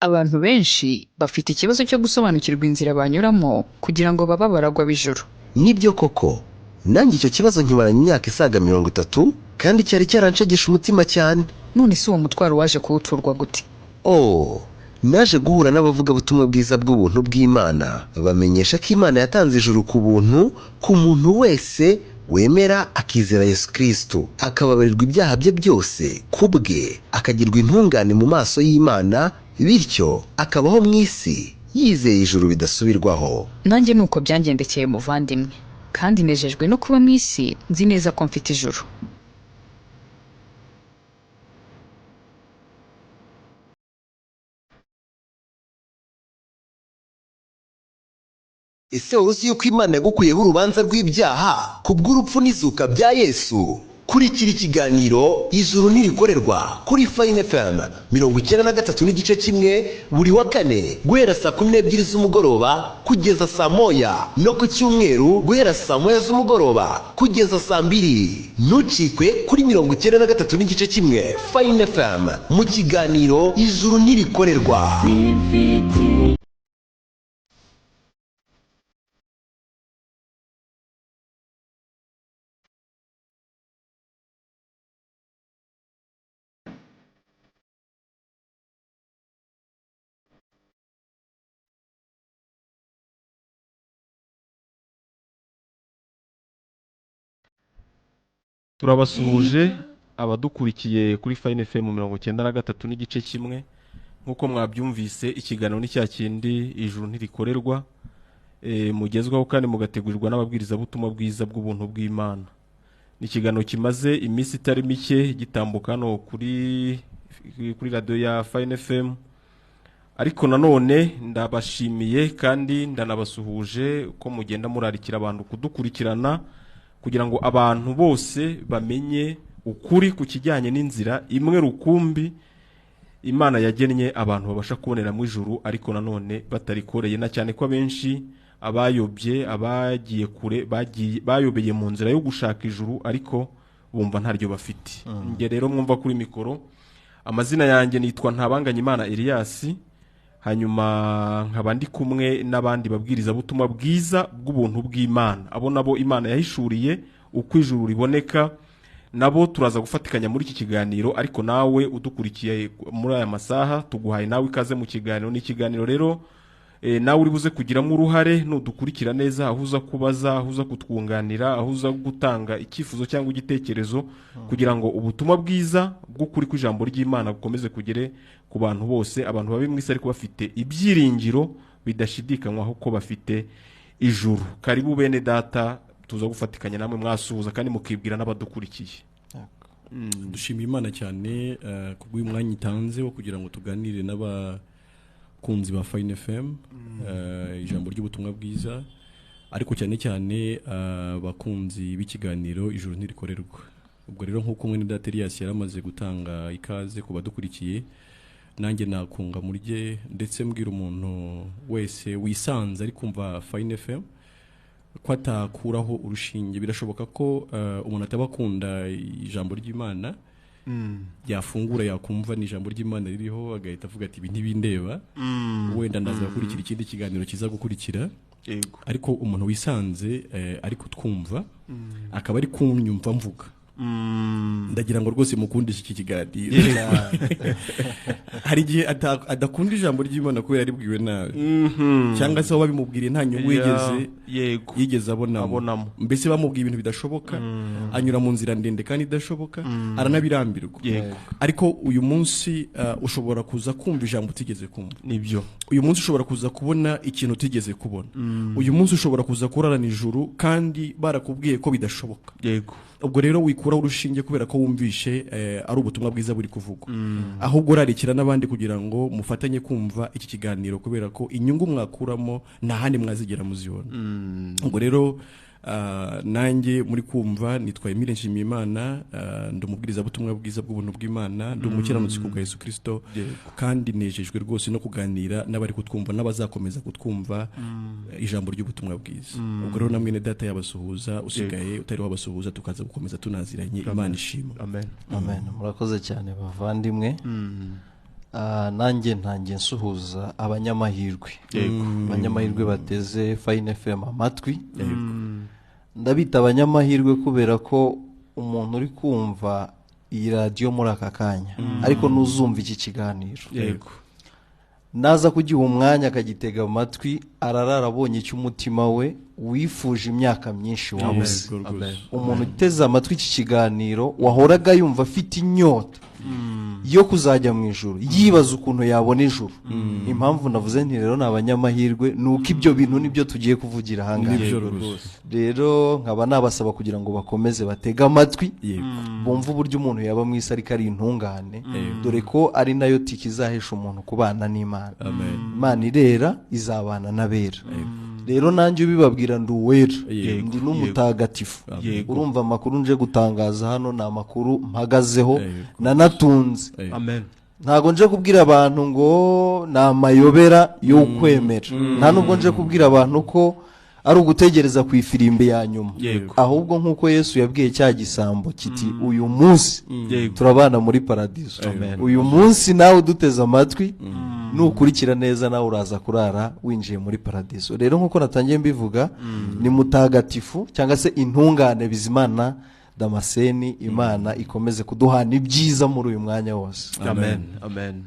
Abantu benshi bafite ikibazo cyo gusobanukirwa inzira banyuramo kugira ngo baba baragwa b'ijuru. Nibyo koko, nanjye icyo kibazo nkimaranye imyaka isaga 30 kandi cyari cyaranshegesha umutima cyane. None si uwo mutwaro waje kuwuturwa gute? Naje guhura n'abavugabutumwa bwiza bw'ubuntu bw'Imana bamenyesha ko Imana yatanze ijuru ku buntu ku muntu wese wemera akizera Yesu Kristo, akababarirwa ibyaha bye byose kubwe, akagirwa intungane mu maso y'Imana, bityo akabaho mu isi yizeye ijuru bidasubirwaho. Nanjye nuko byangendekeye muvandimwe, kandi nejejwe no kuba mu isi nzi neza ko mfite ijuru. Ese uzi yuko Imana yagukuyeho urubanza rw'ibyaha kubw'urupfu n'izuka bya Yesu? Kurikira ikiganiro Ijuru Ntirikorerwa kuri Fine FM 93.1 buri wa kane guhera saa 12 z'umugoroba kugeza saa 1, no ku cyumweru guhera saa 1 z'umugoroba kugeza saa 2. Ntucikwe kuri 93.1 Fine FM mu kiganiro Ijuru Ntirikorerwa. Turabasuhuje abadukurikiye kuri Fine FM 93.1. Nkuko mwabyumvise, ikiganiro ni cya kindi Ijuru Ntirikorerwa, mugezwaho kandi mugategurirwa n'ababwiriza butumwa bwiza bw'ubuntu bw'Imana. Ni ikiganiro kimaze iminsi itari mike gitambuka hano kuri radio ya Fine FM. Ariko nanone ndabashimiye kandi ndanabasuhuje ko mugenda murarikira abantu kudukurikirana, kugira ngo abantu bose bamenye ukuri ku kijyanye n'inzira imwe rukumbi Imana yagennye abantu babasha kubonera mu ijuru, ariko nanone batarikoreye, na cyane ko abenshi abayobye, abagiye kure, bayobeye mu nzira yo gushaka ijuru ariko bumva ntaryo bafite. Nge rero mwumva kuri mikoro, amazina yanjye nitwa Ntabanganyimana Elias, hanyuma nkaba ndi kumwe n'abandi babwiriza butumwa bwiza bw'ubuntu bw'Imana. Abo nabo Imana yahishuriye uko ijuru riboneka, nabo turaza gufatikanya muri iki kiganiro. Ariko nawe udukurikiye muri aya masaha, tuguhaye nawe ikaze mu kiganiro. Ni ikiganiro rero nawe uri buze kugiramo uruhare, nudukurikira neza, ahuza kubaza, ahuza kutwunganira, ahuza gutanga icyifuzo cyangwa igitekerezo, kugira ngo ubutumwa bwiza bw'ukuri kw'ijambo ry'Imana bukomeze kugere ku bantu bose, abantu babe mwisi ariko bafite ibyiringiro bidashidikanywaho ko bafite ijuru. Karibu bene data, tuza gufatikanya namwe mwasuhuza kandi mukibwira n'abadukurikiye. Dushimiye Imana cyane kubw'uyu mwanya itanze wo kugira ngo tuganire n'abakunzi ba Fine FM, ijambo ry'ubutumwa bwiza, ariko cyane cyane abakunzi b'ikiganiro Ijuru Ntirikorerwa. Ubwo rero nk'uko mwene data Elias yaramaze gutanga ikaze ku badukurikiye, nanjye nakunga murye ndetse mbwira umuntu wese wisanze ari kumva Fine FM ko atakuraho urushinge. Birashoboka ko umuntu atabakunda ijambo ry'Imana, yafungura yakumva ni ijambo ry'Imana ririho agahita avuga ati ibi ntibindeba, wenda ndaza gukurikira ikindi kiganiro kiza gukurikira. Ariko umuntu wisanze ari kutwumva akaba ari kunyumva mvuga, ndagira ngo rwose mukundishe iki kiganiro. Hari igihe adakunda ijambo ry'Imana kubera aribwiwe nabi, cyangwa se babimubwiriye nta nyungu yigeze abonamo. Mbese bamubwiye ibintu bidashoboka, anyura mu nzira ndende kandi idashoboka, aranabirambirwa. Ariko uyu munsi ushobora kuza kumva ijambo utigeze kumva. Nibyo. Uyu munsi ushobora kuza kubona ikintu utigeze kubona. Uyu munsi ushobora kuza kurarana ijuru kandi barakubwiye ko bidashoboka. Ubwo rero wikuraho urushinge kubera ko wumvishe ari ubutumwa bwiza buri kuvugwa, ahubwo urarikira n'abandi kugira ngo mufatanye kumva iki kiganiro, kubera ko inyungu mwakuramo nta handi mwazigera muzibona. Ubwo rero nanjye muri kumva nitwa Emile Nshimiyimana, ndumubwiriza butumwa bwiza bw'ubuntu bw'Imana, ndumukiranutsi ku bwa Yesu Kristo, kandi nejejwe rwose no kuganira n'abari kutwumva n'abazakomeza kutwumva ijambo ry'ubutumwa bwiza. Ubwo rero namwe ne data yabasuhuza, usigaye utari wabasuhuza tukaza gukomeza tunaziranye. Imana ishimwe. Amen. Amen. Murakoze cyane bavandimwe. nanjye ntangiye nsuhuza abanyamahirwe abanyamahirwe bateze Fine FM amatwi ndabita abanyamahirwe kubera ko umuntu uri kumva iyi radio muri aka kanya ariko nuzumva iki kiganiro naza kugiha umwanya akagitega amatwi ararara abonye cy'umutima we wifuje imyaka myinshi wabuze umuntu uteze amatwi iki kiganiro wahoraga yumva afite inyota yo kuzajya mu ijuru yibaza ukuntu yabona ijuru impamvu navuze nti rero nabanyamahirwe nuko ibyo bintu nibyo tugiye kuvugira hanga rero nkaba nabasaba kugira ngo bakomeze batega amatwi bumva uburyo umuntu yaba mu isi ariko ari intungane dore ko ari nayo tikizahesha umuntu kubana n'Imana Imana irera izabana n'abera rero nanjye ubibabwira nduwera ndi n'umutagatifu urumva amakuru nje gutangaza hano na makuru mpagazeho nanatunze ntago nje kubwira abantu ngo na mayobera yo kwemera nta nubwo nje kubwira abantu ko ari ugutegereza ku ifirimbi ya nyuma ahubwo nkuko Yesu yabwiye cya gisambo kiti uyu munsi turabana muri paradiso uyu munsi nawe duteze amatwi nukurikira neza nawe uraza kurara winjiye muri paradiso rero nkuko natangiye mbivuga ni mutagatifu cyangwa se intungane Bizimana Damascene Imana ikomeze kuduhana ibyiza muri uyu mwanya wose amen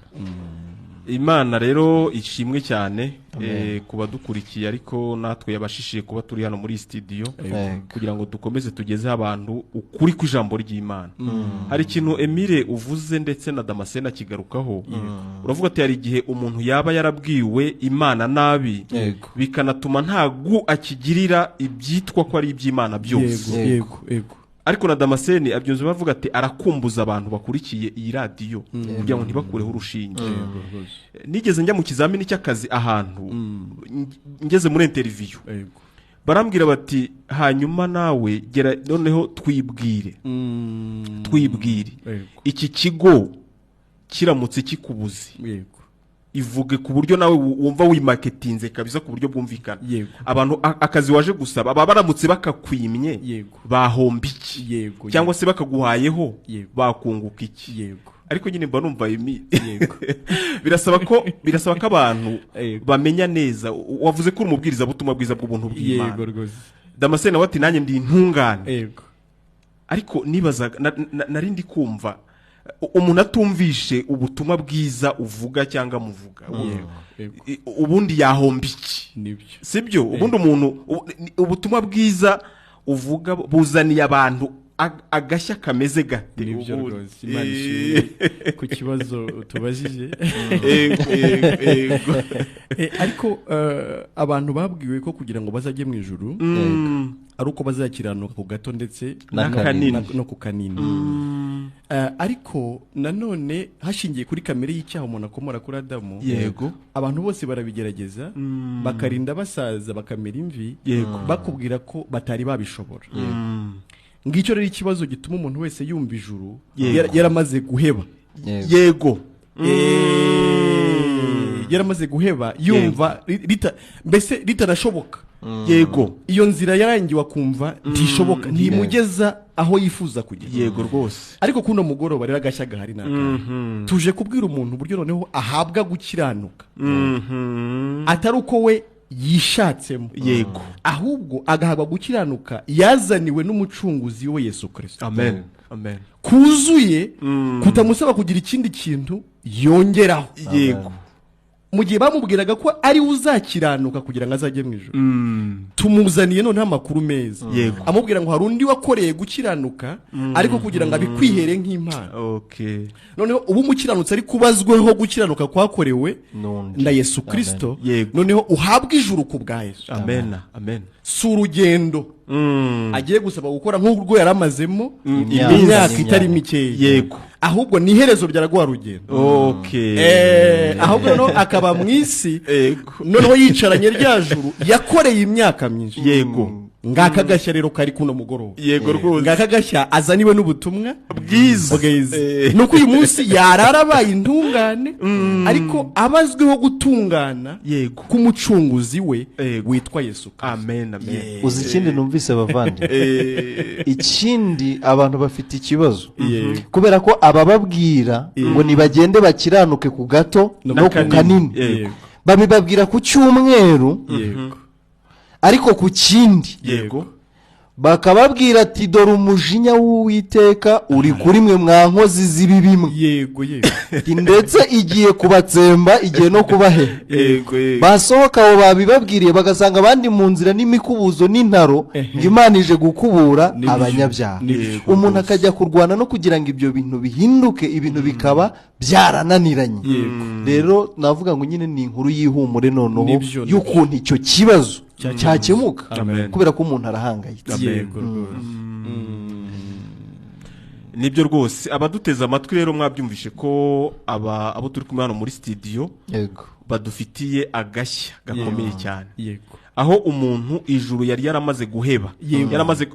Imana rero ishimwe cyane kuba dukurikiye ariko natwe yabashishiye kuba turi hano muri studio kugira ngo dukomeze tugezeho abantu ukuri kw'ijambo ry'Imana hari ikintu Emile uvuze ndetse na Damascene akigarukaho uravuga ati hari igihe umuntu yaba yarabwiwe Imana nabi bikanatuma ntagu akigirira ibyitwa ko ari iby'Imana byose ariko na Damascene abyunze bavuga ati arakumbuza abantu bakurikiye iyi radio kugira ngo ntibakureho urushinge nigeze njya mu kizamini cy'akazi ahantu ngeze muri interview barambwira bati hanyuma nawe gera noneho twibwire iki kigo kiramutse kikubuze ivuge ku buryo nawe wumva wimarketinze kabisa ku buryo bwumvikana abantu akazi waje gusaba baramutse bakakwimye bahomba iki cyangwa se bakaguhayeho bakunguka iki ariko nyine mba numva birasaba ko abantu bamenya neza wavuze ko umubwiriza butumwa bwiza bw'ubuntu bw'Imana Damascene wati nanjye ndi intungane ariko nibaza narindi kumva umuntu atumvishe ubutumwa bwiza uvuga cyangwa muvuga ubundi yahomba iki sibyo ubundi umuntu ubutumwa bwiza uvuga buzaniye abantu agashya kameze gate nibyo rwose Imana ishimwe ku kibazo tubajije ariko abantu babwiwe ko kugira ngo bazajye mu ijuru ari uko bazakiranuka ku gato ndetse no ku kanini ariko nanone hashingiye kuri kamere y'icyaha umuntu akomora kuri Adamu abantu bose barabigerageza bakarinda basaza bakamera imvi bakubwira ko batari babishobora ngicyo rero ikibazo gituma umuntu wese yumva ijuru yaramaze guheba yaramaze guheba yumva mbese ritarashoboka iyo nzira yarangiwe akumva ntishoboka ntimugeza aho yifuza kugera rwose ariko kuno mugoroba rero agashya gahari naka tuje kubwira umuntu uburyo noneho ahabwa gukiranuka atari uko we yishatsemo ahubwo agahabwa gukiranuka yazaniwe n'umucunguzi we Yesu Kristo amen kuzuye kutamusaba kugira ikindi kintu yongeraho mu gihe bamubwiraga ko ari uzakiranuka kugira ngo azajye mu ijuru tumuzaniye none amakuru meza amubwira ngo hari undi wakoreye gukiranuka ariko kugira ngo abikwihere nk'impano noneho ubu umukiranutsi ari kubazweho gukiranuka kwakorewe na Yesu Kristo noneho uhabwa ijuru ku bwa Yesu amen si urugendo agiye gusaba gukora nk'urwo yaramazemo imyaka itari mikeya ahubwo ni iherezo ryaragwa rugendo ahubwo no akaba mu isi noneho yicaranye rya juru yakoreye imyaka myinshi ngaka gashya rero kari kuno mugoroba yego rwose ngaka gashya azaniwe n'ubutumwa bwiza nuko uyu munsi yararabaye intungane ariko abazwiho gutungana yego k'umucunguzi we witwa Yesu Kristo. amen amen uzi ikindi numvise bavandi ikindi abantu bafite ikibazo kubera ko abababwira ngo nibagende bakiranuke ku gato no ku kanini babibabwira ku cyumweru ariko ku kindi yego bakababwira ati dore umujinya w'Uwiteka uri kuri mwe mwa nkozi z'ibibimwe yego ndetse igiye kubatsemba igiye no kubahe basohoka abo babibabwiriye bagasanga abandi mu nzira n'imikubuzo n'intaro ngo Imana ije gukubura abanyabyaha umuntu akajya kurwana no kugira ngo ibyo bintu bihinduke ibintu bikaba byarananiranye rero navuga ngo nyine ni inkuru y'ihumure noneho y'ukuntu icyo kibazo cyakemuka kubera ko umuntu arahangayitse nibyo rwose abaduteze amatwi rero mwabyumvishe ko abo turi kumwe hano muri studio badufitiye agashya gakomeye cyane aho umuntu ijuru yari yaramaze guheba yaramaze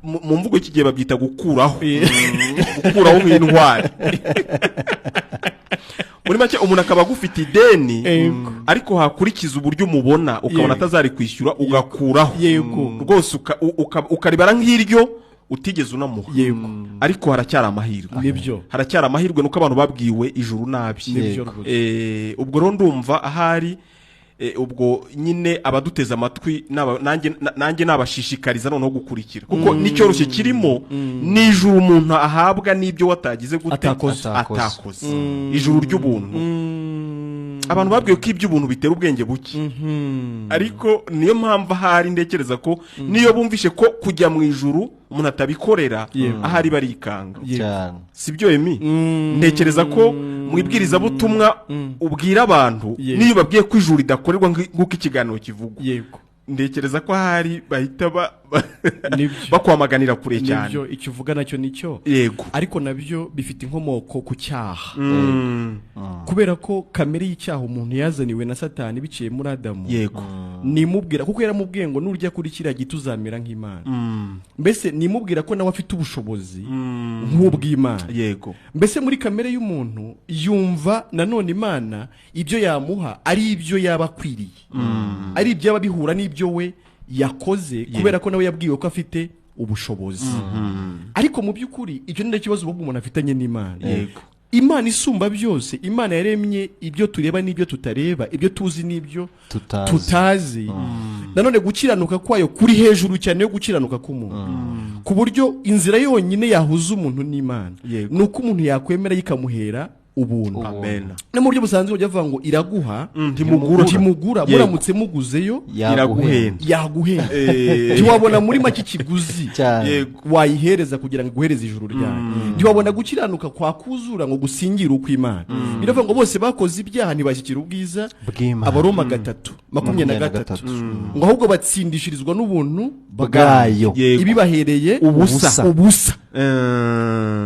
mu mvugo y'iki gihe babyita gukuraho nk'intwari muri make umuntu akaba agufite ideni ariko hakurikiza uburyo umubona ukabona atazari kwishyura ugakuraho rwose ukaribara nk'iryo utigeze unamuha ariko haracyari amahirwe nuko abantu babwiwe ijuru nabi ubwo rero ndumva ahari ubwo nyine abaduteze amatwi nanjye nabashishikariza noneho gukurikira kuko n'icyoroshye kirimo n'ijuru umuntu ahabwa n'ibyo watagize gute atakoze ijuru ry'ubuntu abantu babwiye ko iby'ubuntu bitera ubwenge buke ariko niyo mpamvu ahari ndekereza ko niyo bumvishe ko kujya mu ijuru umuntu atabikorera ahari barikanga si byo emi ntekereza ko mu ibwirizabutumwa ubwira abantu niyo babwiye ko ijuru ridakorerwa nk'uko ikiganiro kivugwa ndekereza ko ahari bahita bakwamaganira kure cyane nibyo icyo uvuga nacyo nicyo ariko nabyo bifite inkomoko ku cyaha kubera ko kamere y'icyaha umuntu yazaniwe na Satani biciye muri Adamu nimubwira kuko yaramubwiye ngo nurya kuri kiriya giti uzamera nk'Imana mbese nimubwira ko nawe afite ubushobozi nk'ubw'Imana mbese muri kamere y'umuntu yumva nanone Imana ibyo yamuha ari ibyo yaba akwiriye ari ibyo yaba bihura n'ibyo we yakoze kubera ko nawe yabwiwe ko afite ubushobozi ariko mu by'ukuri icyo ni ikibazo ubwo umuntu afitanye n'Imana Imana isumba byose Imana yaremye ibyo tureba n'ibyo tutareba ibyo tuzi n'ibyo tutazi nanone gukiranuka kwayo kuri hejuru cyane yo gukiranuka k'umuntu ku buryo inzira yonyine yahuza umuntu n'Imana nuko umuntu yakwemera yikamuhera ubuntu no mu buryo busanzwe ujya avuga ngo iraguha ntimugura muramutse muguzeyo yaguhenda ntiwabona muri make ikiguzi wayihereza kugira ngo iguhereze ijuru ryayo ntiwabona gukiranuka kwa kuzura ngo gusingire ukw'Imana biravuga ngo bose bakoze ibyaha ntibashyikira ubwiza Abaroma 3:23 ngo ahubwo batsindishirizwa n'ubuntu bwayo ibibahereye ubusa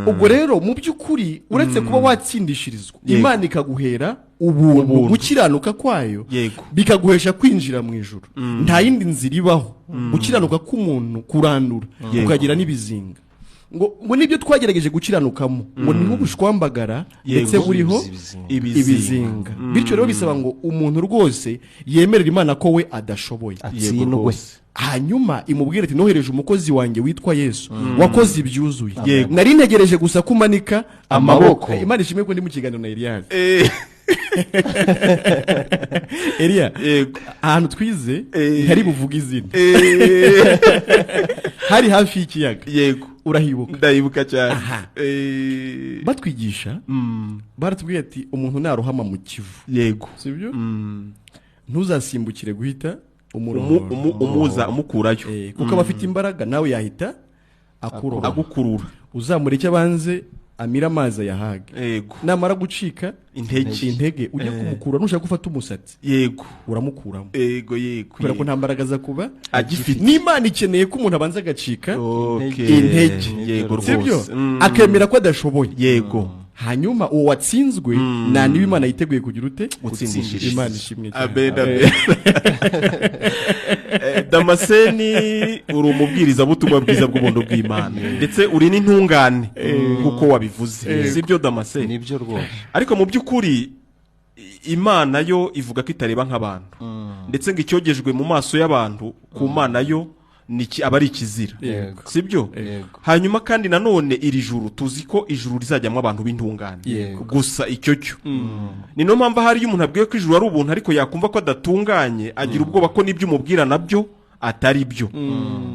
ubwo rero mu by'ukuri uretse kuba watsindishirizwa Imana ikaguhera ubuntu gukiranuka kwayo bikaguhesha kwinjira mu ijuru nta yindi nzira ibaho gukiranuka k'umuntu kurandura ukagira n'ibizinga ngo nibyo twagerageje gukiranukamo ngo ni nk'ubushwambagara ndetse buriho ibizinga bityo rero bisaba ngo umuntu rwose yemerera Imana ko we adashoboye atsindwe hanyuma imubwira ati nohereje umukozi wanjye witwa Yesu wakoze ibyuzuye nari ntegereje gusa kumanika amaboko Imana ishimwe ko ndi mu kiganiro na Elias Elia ahantu twize hari buvuga izina hari hafi y'ikiyaga urahibuka ndahibuka cyane batwigisha baratubwiye ati umuntu narohama mu kivu sibyo ntuzasimbukire guhita umukurayo kuko abafite imbaraga nawe yahita agukurura uzamureke abanze amira amazi ayahage namara gucika intege ujya kumukura nushaka gufata umusatsi uramukuramo kubera ko nta mbaraga za kuba agifite n'Imana ikeneye ko umuntu abanza agacika intege sibyo akemera ko adashoboye hanyuma uwo watsinzwe nta niba Imana yiteguye kugira ute Gutsindishiriza. Imana ishimwe cyane. Amen, amen. Damascene uri umubwirizabutumwa bwiza bw'ubuntu bw'Imana ndetse uri n'intungane nk'uko wabivuze sibyo Damascene? nibyo rwose. Ariko mu by'ukuri Imana yo ivuga ko itareba nk'abantu ndetse ngo icyogejwe mu maso y'abantu ku Mana yo aba ari ikizira Yego. sibyo? Yego. Hanyuma kandi nanone iri juru tuzi ko ijuru rizajyamo abantu b'intungane Yego. gusa icyo cyo ni no mpamvu hari umuntu abwiye ko ijuru ari ubuntu ariko yakumva ko adatunganye agira ubwoba ko n'ibyo umubwira nabyo atari byo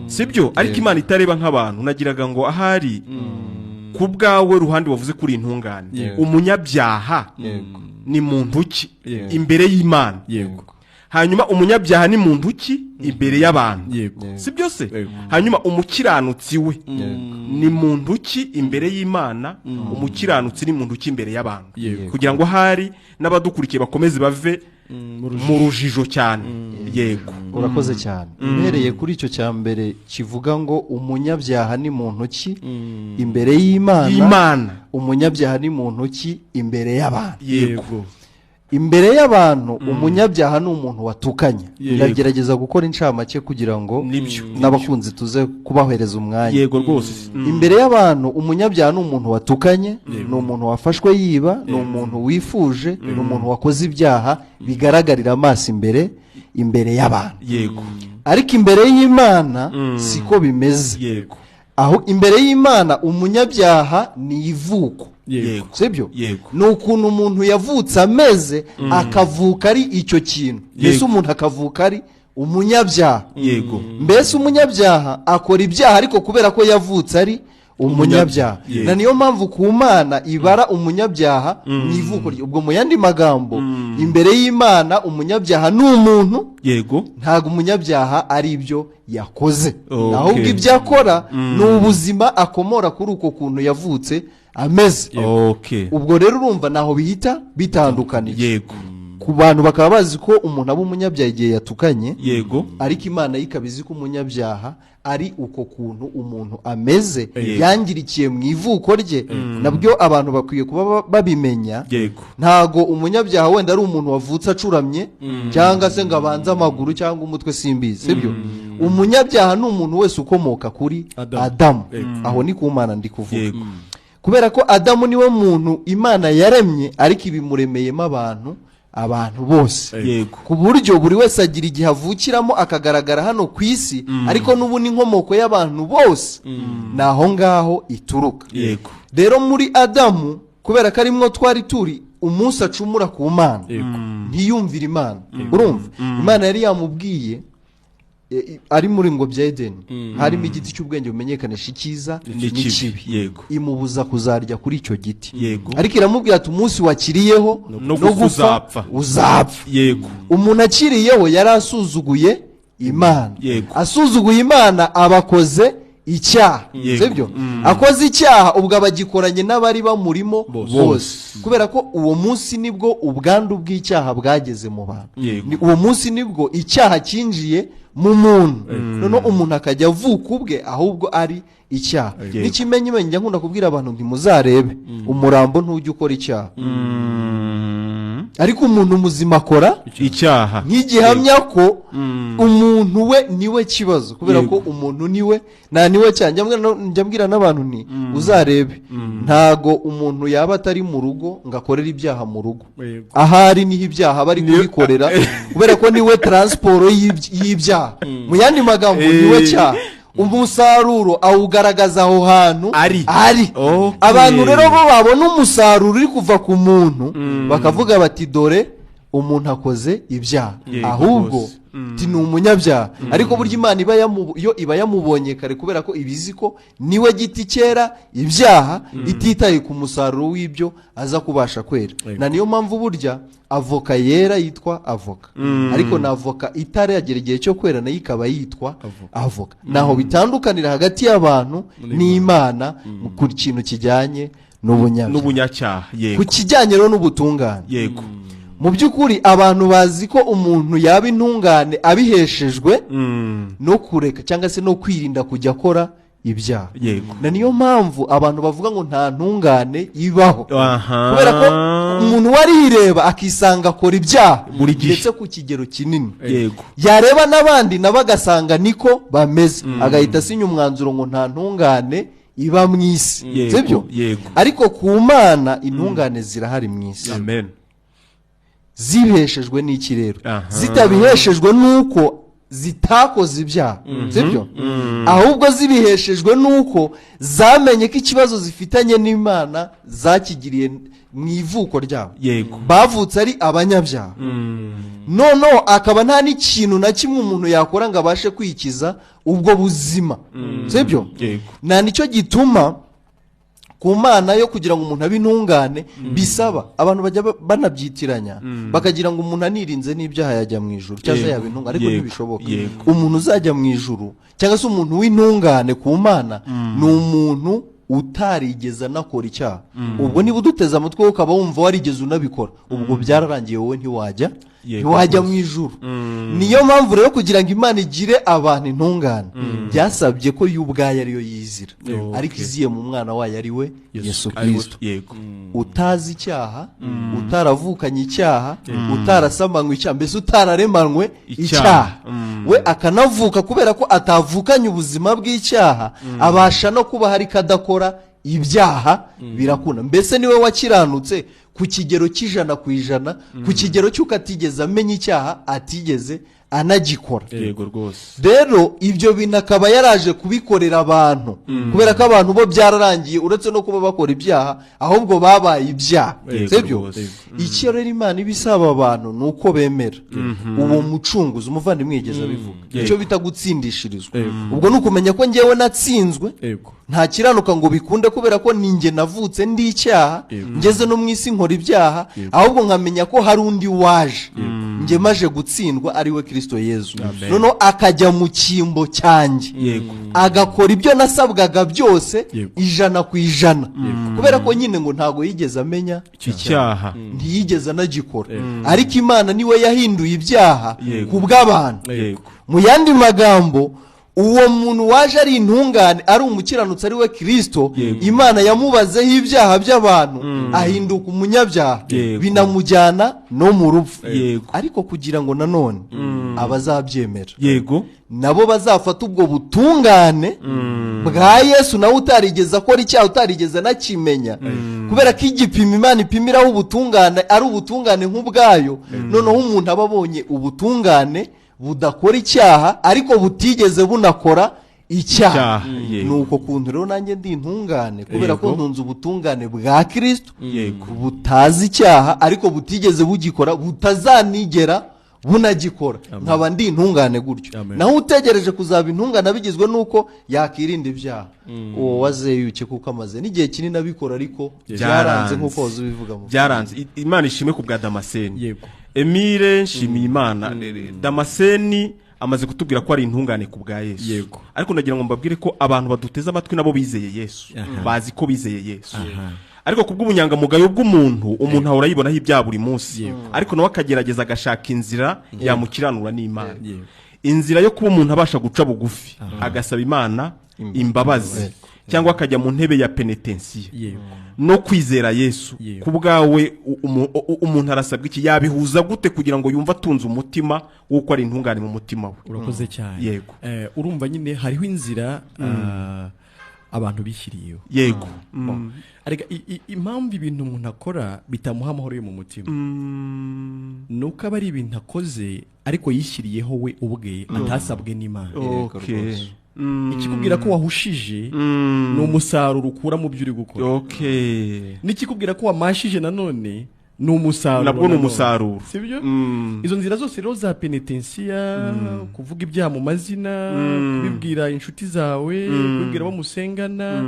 sibyo? Ariko Imana itareba nk'abantu nagiraga ngo ahari ku bwawe ruhande wavuze kuri intungane Yego. umunyabyaha Yego. ni muntu ki Yego. imbere y'Imana? Yego. Hanyuma umunyabyaha ni muntu ki imbere y'abantu? Yego. Si byose? Yego. Hanyuma umukiranutsi we Yego. ni muntu ki imbere y'Imana? Umukiranutsi ni muntu ki imbere y'abantu? Yego. Kugira ngo hari n'abadukurikiye bakomeze bave mu rujijo cyane. Yego. urakoze cyane. Uhereye kuri icyo cya mbere kivuga ngo umunyabyaha ni muntu ki imbere y'Imana, Imana. umunyabyaha ni muntu ki imbere y'abantu. Yego. Imbere y'abantu umunyabyaha ni umuntu watukanye. Yego. Ndagerageza gukora incamake kugira ngo Nibyo. n'abakunzi tuze kubahereza umwanya. Yego rwose. Imbere y'abantu umunyabyaha ni umuntu watukanye, ni umuntu wafashwe yiba, ni umuntu wifuje, ni umuntu wakoze ibyaha bigaragarira amaso imbere y'abantu. Yego. Ariko imbere y'Imana siko bimeze. Yego. Aho imbere y'Imana umunyabyaha ni ivuko. Yego. Sibyo? Yego. Ni ukuntu umuntu yavutse ameze akavuka ari icyo kintu. Mbese umuntu akavuka ari umunyabyaha. Yego. Mbese umunyabyaha akora ibyaha ariko kubera ko yavutse ari umunyabyaha. Yego. Na niyo mpamvu ku Mana ibara umunyabyaha mu ivuko rye. Ubwo mu yandi magambo imbere y'Imana umunyabyaha ni umuntu, Yego. ntabwo umunyabyaha ari ibyo yakoze. Okay. Ahubwo ibyo akora ni ubuzima akomora kuri uko kuntu yavutse ameze. Okay. Ubwo rero urumva naho bihita bitandukaniye. Yego. Ku bantu bakaba bazi ko umuntu aba umunyabyaha igihe yatukanye, Yego. ariko Imana yo ikaba izi ko umunyabyaha ari uko kuntu umuntu ameze Yego. yangirikiye mu ivuko rye. Nabyo abantu bakwiye kuba babimenya. Yego. Ntago umunyabyaha wenda ari umuntu wavutse acuramye cyangwa se ngo abanze amaguru cyangwa umutwe simbizi, sibyo? Umunyabyaha ni umuntu wese ukomoka kuri Adamu. Aho ni ku Mana ndi kuvuga. Yego. Kubera ko Adamu niwe muntu Imana yaremye, ariko ibimuremeyemo abantu bose. Yego. Ku buryo buri wese agira igihe avukiramo akagaragara hano ku isi, ariko n'ubu n'inkomoko y'abantu bose ni aho ngaho ituruka. Yego. Rero muri Adamu kubera ko arimwo twari turi, umunsi acumura ku Mana ntiyumvira Imana. Urumva Imana yari yamubwiye ari muri ngo bya Edeni harimo igiti cy'ubwenge bumenyekanisha icyiza n'ikibi. Yego. Imubuza kuzarya kuri icyo giti. Yego. Ariko iramubwira ati umunsi wakiriyeho No gupfa uzapfa. Yego. Umuntu akiriyeho yari asuzuguye Imana. Yego. Asuzuguye Imana abakoze icyaha. Yego. Sibyo? Akoze icyaha ubwo abagikoranye n'abari bamurimo bose. Kubera ko uwo munsi nibwo ubwandu bw'icyaha bwageze mu bantu. Yego. Uwo munsi nibwo icyaha cyinjiye mu muntu. Noneho umuntu akajya avuka ubwe ahubwo ari icyaha. Yego. N'ikimenyimenyi njya nkunda kubwira abantu nti muzarebe umurambo ntujya ukora icyaha. Ariko umuntu muzima akora icyaha. nk'igihamya ko umuntu we niwe kibazo. Kubera ko umuntu niwe niwe cyane. Njya mbwira n'abantu ni uzarebe ntago umuntu yaba atari mu rugo ngo akorere ibyaha mu rugo. Ahari niho ibyaha bari kubikorera kubera ko niwe transport y'ibyaha. Mu yandi magambo niwe cyaha. Umusaruro awugaragaza aho hantu ari. Okay. Abantu rero bo babona umusaruro uri kuva ku muntu bakavuga bati dore umuntu akoze ibyaha. Ahubwo ni umunyabyaha. Ariko burya Imana iba yamubonye kare kubera ko ibizi ko niwe giti cyera ibyaha ititaye ku musaruro w'ibyo aza kubasha kwera. Na niyo mpamvu burya avoka yera yitwa avoka. Ariko na avoka itaragera igihe cyo kwera nayo ikaba yitwa avoka. Naho bitandukanira hagati y'abantu n'Imana ku kintu kijyanye n'ubunyacyaha. Yego. Ku kijyanye rero n'ubutungane. Yego. Mu by'ukuri abantu bazi ko umuntu yaba intungane abiheshejwe no kureka cyangwa se no kwirinda kujya akora ibyaha. Yego. Na niyo mpamvu abantu bavuga ngo nta ntungane ibaho. Aha. Kubera ko umuntu warireba akisanga akora ibyaha Buri gihe. ndetse ku kigero kinini. Yego. Yareba n'abandi nabo agasanga niko bameze, agahita asinya umwanzuro ngo nta ntungane iba mu isi. Yego, Sibyo? yego. Ariko ku Mana intungane zirahari mu isi. Amen. Zibeshejwe n'iki rero? Aha. Zitabiheshejwe nuko zitakoze ibyaha. Sibyo? Ahubwo zibiheshejwe nuko zamenye ko ikibazo zifitanye n'Imana zakigiriye mu ivuko ryabo. Yego. Bavutse ari abanyabyaha. No akaba nta n'ikintu na kimwe umuntu yakora ngo abashe kwikiza ubwo buzima. Sibyo? Yego. Na nicyo gituma ku Mana yo kugira ngo umuntu abe intungane bisaba abantu bajya banabyitiranya bakagira ngo umuntu anirinze n'ibyaha yajya mu ijuru cyangwa se yaba intungane, ariko ntibishoboka. Umuntu uzajya mu ijuru cyangwa se umuntu w'intungane ku Mana ni umuntu utarigeze anakora icyaha. Ubwo niba uduteze amatwi ukaba wumva warigeze unabikora, ubwo byararangiye, wowe ntiwajya mu ijuru. Niyo mpamvu rero kugira ngo Imana igire abantu intungane byasabye ko yo ubwayo ariyo yizira, ariko iziye mu mwana wayo ari we Yesu Kristo. Yego. Utazi icyaha, utaravukanye icyaha, utarasamanywe icyaha, mbese utararemanwe icyaha, we akanavuka kubera ko atavukanye ubuzima bw'icyaha, abasha no kuba hari kadakora ibyaha birakunda. Mbese niwe wakiranutse ku kigero c'100%, ku kigero cy'uko atigeze amenya icyaha, atigeze anagikora. Yego rwose. Rero ibyo bintu akaba yaraje kubikorera abantu, kubera ko abantu bo byararangiye, uretse no kuba bakora ibyaha ahubwo babaye ibyaha. Sibyo? Icyo rero Imana ibisaba abantu ni uko bemera uwo mucunguzi, umuvandimwe yigeze abivuga, icyo bita gutsindishirizwa. Ubwo ni ukumenya ko njyewe natsinzwe, nta kiranuka ngo bikunde kubera ko ninjye navutse ndi icyaha, ngeze no mu isi nkora ibyaha, ahubwo nkamenya ko hari undi waje njye maje gutsindwa ari we Kristo Yesu. Noneho akajya mu cyimbo cyanjye agakora ibyo nasabwaga byose 100%, kubera ko nyine ngo ntago yigeze amenya icyaha, ntiyigeze anagikora. Ariko Imana niwe yahinduye ibyaha ku bw'abantu. Mu yandi magambo, uwo muntu waje ari intungane, ari umukiranutsi, ari we Kristo, Imana yamubazeho ibyaha by'abantu, ahinduka umunyabyaha, binamujyana no mu rupfu. Ariko kugira ngo nanone abazabyemera nabo bazafata ubwo butungane bwa Yesu, nawe utarigeze akora icyaha, utarigeze anakimenya, kubera ko igipimo Imana ipimiraho ubutungane ari ubutungane nk'ubwayo. Noneho umuntu aba abonye ubutungane budakora icyaha ariko butigeze bunakora icyaha. Nuko kuntu rero nanjye ndi intungane, kubera ko ntunze ubutungane bwa Kristo butazi icyaha ariko butigeze bugikora, butazanigera bunagikora. Nkaba ndi intungane gutyo. Naho utegereje kuzaba intungane abigizwe nuko yakirinda ibyaha, uwo wazeyuke kuko amaze n'igihe kinini abikora, ariko byaranze nk'uko ubivuga. Byaranze. Imana ishimwe ku bwa Damascene. Emile nshimiye Imana. Damascene amaze kutubwira ko ari intungane ku bwa Yesu. Ariko ndagira ngo mbabwire ko abantu baduteze amatwi nabo bizeye Yesu, bazi ko bizeye Yesu. Ariko kubw'ubunyangamugayo bw'umuntu, umuntu ahora yibonaho ibyaha buri munsi, ariko nawe akagerageza agashaka inzira yamukiranura n'Imana. Inzira yo kuba umuntu abasha guca bugufi agasaba Imana imbabazi, cyangwa akajya mu ntebe ya penitensiya no kwizera Yesu. Kubwawe umuntu arasabwa iki? Yabihuza gute kugira ngo yumve atunze umutima w'uko ari intungane mu mutima we? Urakoze cyane. Urumva nyine hariho inzira abantu bishyiriyeho. Ariko impamvu ibintu umuntu akora bitamuha amahoro yo mu mutima nuko aba ari ibintu akoze ariko yishyiriyeho we ubwe, atasabwe n'Imana. Ikikubwira ko wahushije ni umusaruro ukura mu byo uri gukora. Nikikubwira ko wamashije nanone ni umusaruro, nabwo ni umusaruro. Sibyo? Izo nzira zose rero za penitensiya, kuvuga ibyaha mu mazina, kubibwira inshuti zawe, kubibwira abo musengana,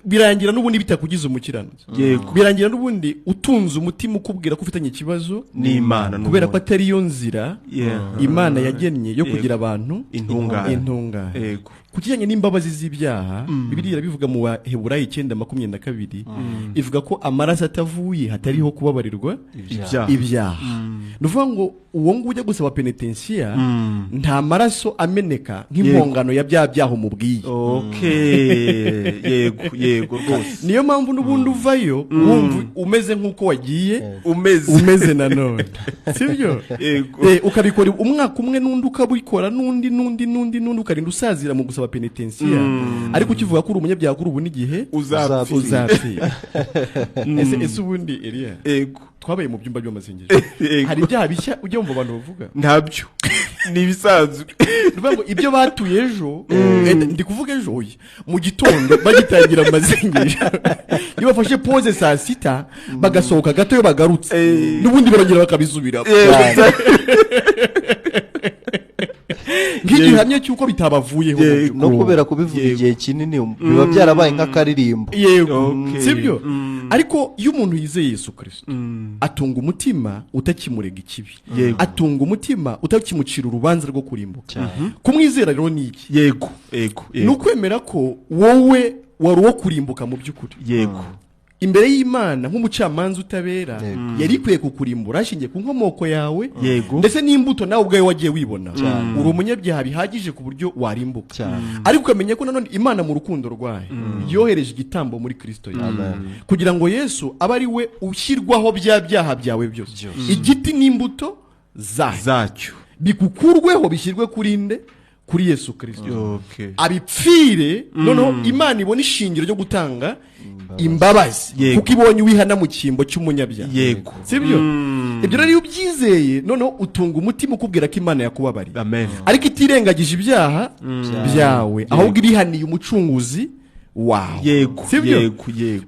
birangira n'ubundi bitakugize umukiranutsi. Birangira n'ubundi utunze umutima ukubwira ko ufitanye ikibazo n'Imana, kubera ko atari yo nzira Imana yagennye yo kugira abantu intungane. ku kijyanye n'imbabazi z'ibyaha Bibiliya irabivuga mu Baheburayo 9:22 ivuga ko amaraso atavuye hatariho kubabarirwa ibyaha nuvuga ngo uwo ngo ujya gusaba penitensiya nta maraso ameneka nk'impongano ya bya byaha umubwiye. Yego rwose. Niyo mpamvu n'ubundi uvayo wumva umeze nk'uko wagiye umeze nanone sibyo. Ukabikora umwaka umwe n'undi ukabikora n'undi ukarinda usazira mu gusaba penitensiya ariko ukivuga ko uri umunyabyaha kuri ubu n'igihe uzapfira. Ese ubundi Elia twabaye mu byumba by'amasengesho hari ibyaha bishya ujya mu bantu bavuga ntabyo ni ibisanzwe ngo ibyo batuye ejo ndi kuvuga ejo mu gitondo bagitangira amasengesho iyo bafashe pause saa 6 bagasohoka gato yo bagarutse n'ubundi barongera bakabisubira nk'igihamya cy'uko bitabavuyeho no kubera kubivuga igihe kinini biba byarabaye nk'akaririmbo. Sibyo ariko iyo umuntu yizeye Yesu Kristo atunga umutima utakimurega ikibi atunga umutima utakimucira urubanza rwo kurimbuka kumwizera rero ni iki? Yego nukwemera ko wowe wari uwo kurimbuka mu by'ukuri imbere y'Imana nk'umucamanza utabera yari kwiye kukurimbura ashingiye ku nkomoko yawe ndetse n'imbuto nawe ubwawe wagiye wibona uri umunyabyaha bihagije ku buryo warimbuka ariko ukamenye ko nanone Imana mu rukundo rwayo yohereje igitambo muri Kristo kugira ngo Yesu abe ari we ushyirwaho bya byaha byawe byose igiti n'imbuto zacyo bikukurweho bishyirwe kuri Yesu Kristo abipfire noneho Imana ibona ishingiro ryo gutanga imbabazi kuko ibonye wihana mu cyimbo cy'umunyabyaha. Sibyo ibyo rero iyo ubyizeye noneho utunga umutima ukubwira ko Imana yakubabariye ariko itirengagije ibyaha byawe ahubwo irihaniye umucunguzi wawe. Sibyo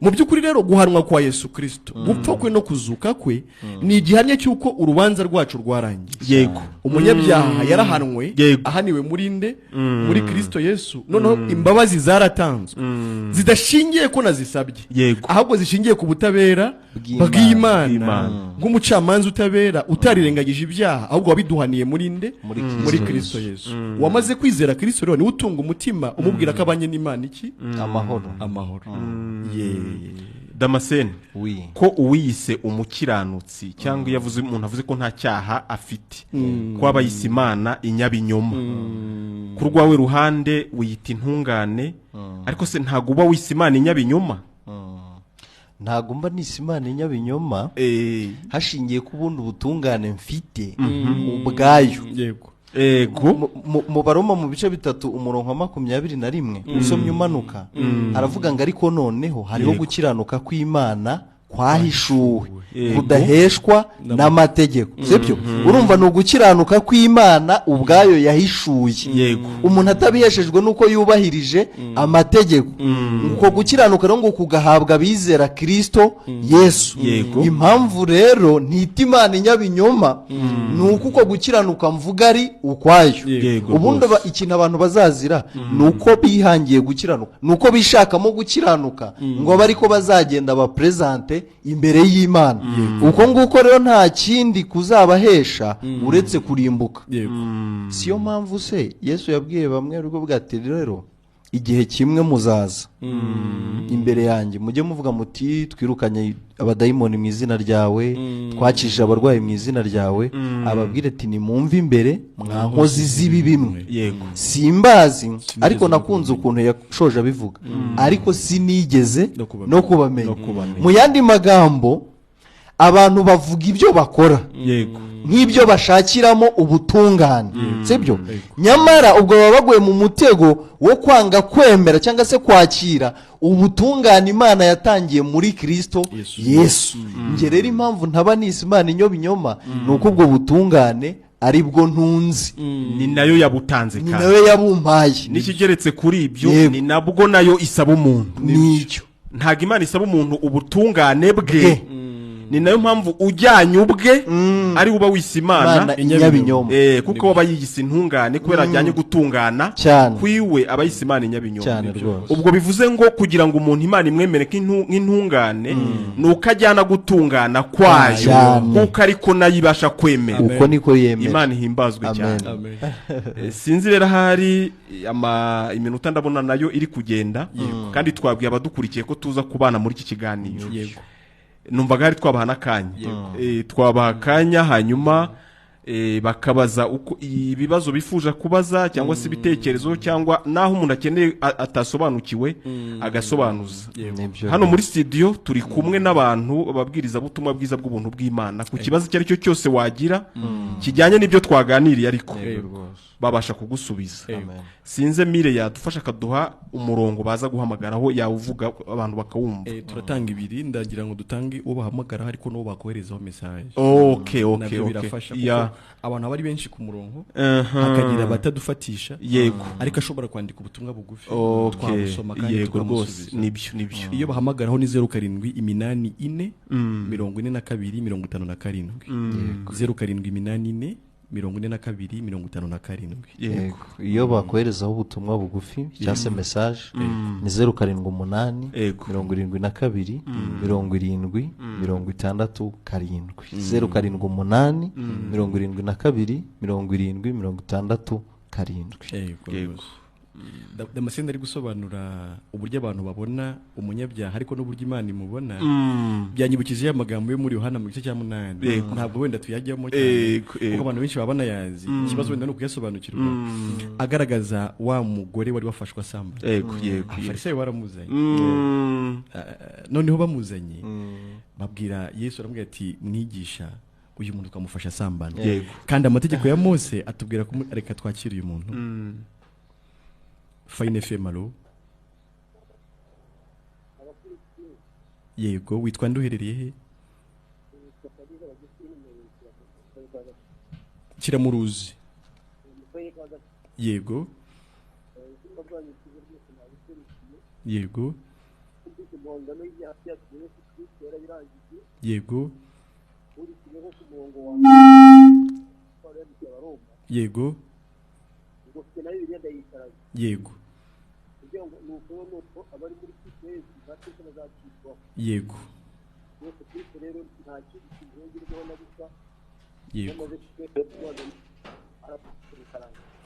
mu by'ukuri rero guhanwa kwa Yesu Kristo gupfa kwe no kuzuka kwe ni igihamya cy'uko urubanza rwacu rwarangiye. Umunyabyaha yarahanwe ahaniwe muri Kristo Yesu noneho imbabazi zaratanzwe zidashingiye ko nazisabye ahubwo zishingiye ku butabera bw'Imana nk'umucamanza utabera utarirengagije ibyaha ahubwo wabiduhaniye muri Kristo Yesu. Wamaze kwizera Kristo rero ni utunga umutima umubwira ko abanye n'Imana iki amahoro. Damascene ko uwiyise umukiranutsi cyangwa yavuze umuntu avuze ko nta cyaha afite ko abayise Imana inyabinyoma ku rwawe ruhande wiyita intungane ariko se ntago uba wise Imana inyabinyoma? Ntago mba nise Imana inyabinyoma hashingiye ku bundi ubutungane mfite ubwayo. Mu Baroma mu bice 3 umurongo 21 usomye umanuka aravuga ngo ariko noneho hariho gukiranuka kw'Imana kwahishuwe kudaheshwa n'amategeko. Sibyo urumva no gukiranuka kw'Imana ubwayo yahishuye umuntu atabiheshejwe nuko yubahirije amategeko uko gukiranuka rero ngo kugahabwa bizera Kristo Yesu. Impamvu rero ntita Imana inyabinyoma nuko uko gukiranuka mvuga ari ukwayo. Ubundi ikintu abantu bazazira nuko bihangiye gukiranuka nuko bishakamo gukiranuka ngo bariko bazagenda ba presente imbere y'Imana uko nguko rero nta kindi kuzabahesha uretse kurimbuka. Siyo mpamvu se Yesu yabwiye bamwe rugo bwati rero igihe kimwe muzaza imbere yanjye mujye muvuga muti twirukanye abadayimoni mu izina ryawe twakije abarwayi mu izina ryawe ababwire ati ni mumve imbere mwankozi z'ibi bimwe simbazi ariko nakunze ukuntu yashoje abivuga ariko sinigeze no kubamenya. Mu yandi magambo abantu bavuga ibyo bakora nk'ibyo bashakiramo ubutungane. Sibyo nyamara ubwo baba baguye mu mutego wo kwanga kwemera cyangwa se kwakira ubutungane Imana yatangiye muri Kristo Yesu. Nge rero impamvu ntaba nise Imana inyabinyoma nuko ubwo butungane ari bwo ntunzi ni nayo yabutanze kandi ni nayo yabumpaye n'ikigeretse kuri ibyo ni nabwo nayo isaba umuntu nicyo ntago Imana isaba umuntu ubutungane bwe ni nayo mpamvu ujyanye ubwe ari uba wisimana inyabinyoma kuko waba yigise intungane kubera ajyanye gutungana kwiwe aba yisimana inyabinyoma ubwo bivuze ngo kugira ngo umuntu Imana imwemere nk'intungane nuko ajyana gutungana kwayo kuko ariko nayibasha kwemera uko niko yemera Imana ihimbazwe cyane sinzi rero hari iminota ndabona nayo iri kugenda kandi twabwiye abadukurikiye ko tuza kubana muri iki kiganiro numvaga hari twabaha n'akanya twabaha akanya hanyuma bakabaza uko ibibazo bifuje kubaza cyangwa se ibitekerezo cyangwa naho umuntu akeneye atasobanukiwe agasobanuza hano muri studio turi kumwe n'abantu babwiriza butumwa bwiza bw'ubuntu bw'Imana ku kibazo icyo ari cyo cyose wagira kijyanye n'ibyo twaganiriye ariko babasha kugusubiza sinze mire yadufasha kaduha umurongo baza guhamagaraho yawuvuga abantu bakawumva turatanga ibiri ndagira ngo dutange uwo bahamagara ariko no bakoherezaho message okay abantu bari benshi ku murongo hakagira batadufatisha ariko ashobora kwandika ubutumwa bugufi twabusoma kandi tukamusubiza nibyo iyo bahamagaraho ni 0784 42 57 0784 iyo bakoherezaho ubutumwa bugufi cyase message ni 078 72 70 67 078 72 70 67 Damascene ari gusobanura uburyo abantu babona umunyabyaha ariko n'uburyo Imana imubona byanyibukije amagambo yo muri Yohana mu gice cya 8 ntabwo wenda tuyajyamo cyane kuko abantu benshi babana yazi ikibazo wenda no kuyasobanukirwa agaragaza wa mugore wari wafashwa samba Abafarisayo baramuzanye noneho bamuzanye babwira Yesu aramubwira ati mwigisha uyu muntu ukamufasha sambana kandi amategeko ya Mose atubwira ko reka twakira uyu muntu Fine FM alo yego witwa nduherereye he Kiramuruzi yego yego yego yego yego yego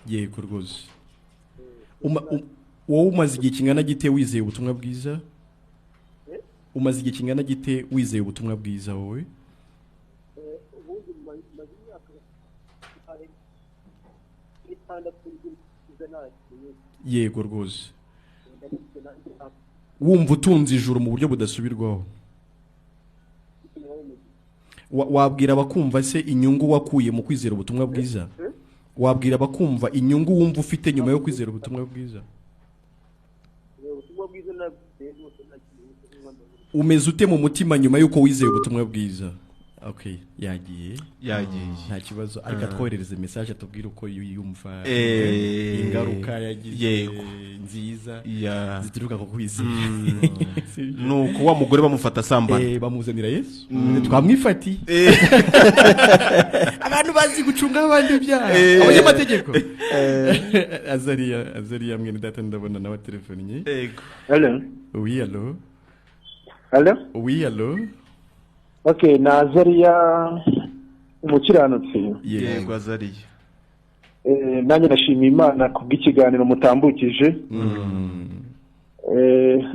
yego rwose wowe umaze igihe kingana gite wizeye ubutumwa bwiza umaze igihe kingana gite wizeye ubutumwa bwiza wowe yego rwose wumva utunze ijuru mu buryo budasubirwaho wabwira abakumva se inyungu wakuye mu kwizera ubutumwa bwiza wabwira abakumva inyungu wumva ufite nyuma yo kwizera ubutumwa bwiza umeze ute mu mutima nyuma yuko wizeye ubutumwa bwiza okay yagiye nta kibazo ariko twoherereze message atubwira uko yumva ingaruka yagiye nziza zituruka ku kwizera nuko wa mugore bamufata sambana bamuzanira Yesu twamwifati abantu bazi gucunga abandi byaha abanyamategeko azariya mwene data ndabona nawe telefone nye hello oui allo Okay, na Azariya umukiranutsi. Yego Azariya. Nanjye nashimiye Imana kubw'ikiganiro mutambukije.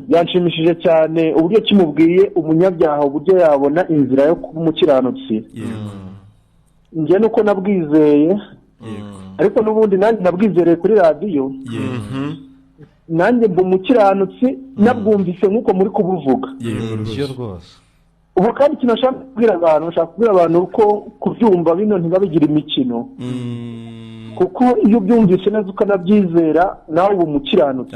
Yanshimishije cyane uburyo kimubwiye umunyabyaha uburyo yabona inzira yo kumukiranutsi. Yego. Nje nuko nabwizeye. Yego. Ariko nubundi nanjye nabwizereye kuri radio. Yego. Nanjye mbumukiranutsi nabwumvise nkuko muri kubuvuga. Yego rwose. Ubu kandi ikintu nashaka kubwira abantu uko kubyumva bino ntibabigira imikino kuko iyo ubyumvise neza ukanabyizera nawe uba umukiranutsi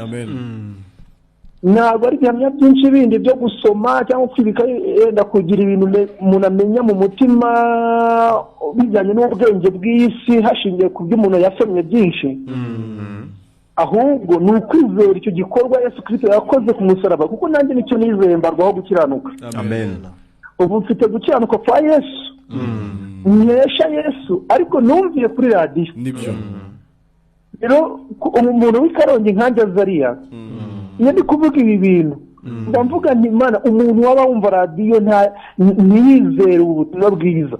ntabwo ari ibihamya byinshi bindi byo gusoma cyangwa kwibika yenda kugira ibintu umuntu amenya mu mutima bijyanye n'ubwenge bw'isi hashingiye ku byo umuntu yasomye byinshi ahubwo ni ukwizera icyo gikorwa Yesu Kristo yakoze ku musaraba kuko nanjye nicyo nizeye mbarwaho gukiranuka amen ubu mfite gukiranuka kwa Yesu nkesha Yesu ariko numviye kuri radiyo nibyo rero umuntu w'ikarongi nkanjye Azariya iyo ndi kuvuga ibi bintu mba mvuga nti Imana umuntu waba wumva radiyo ntiyizere ubutumwa bwiza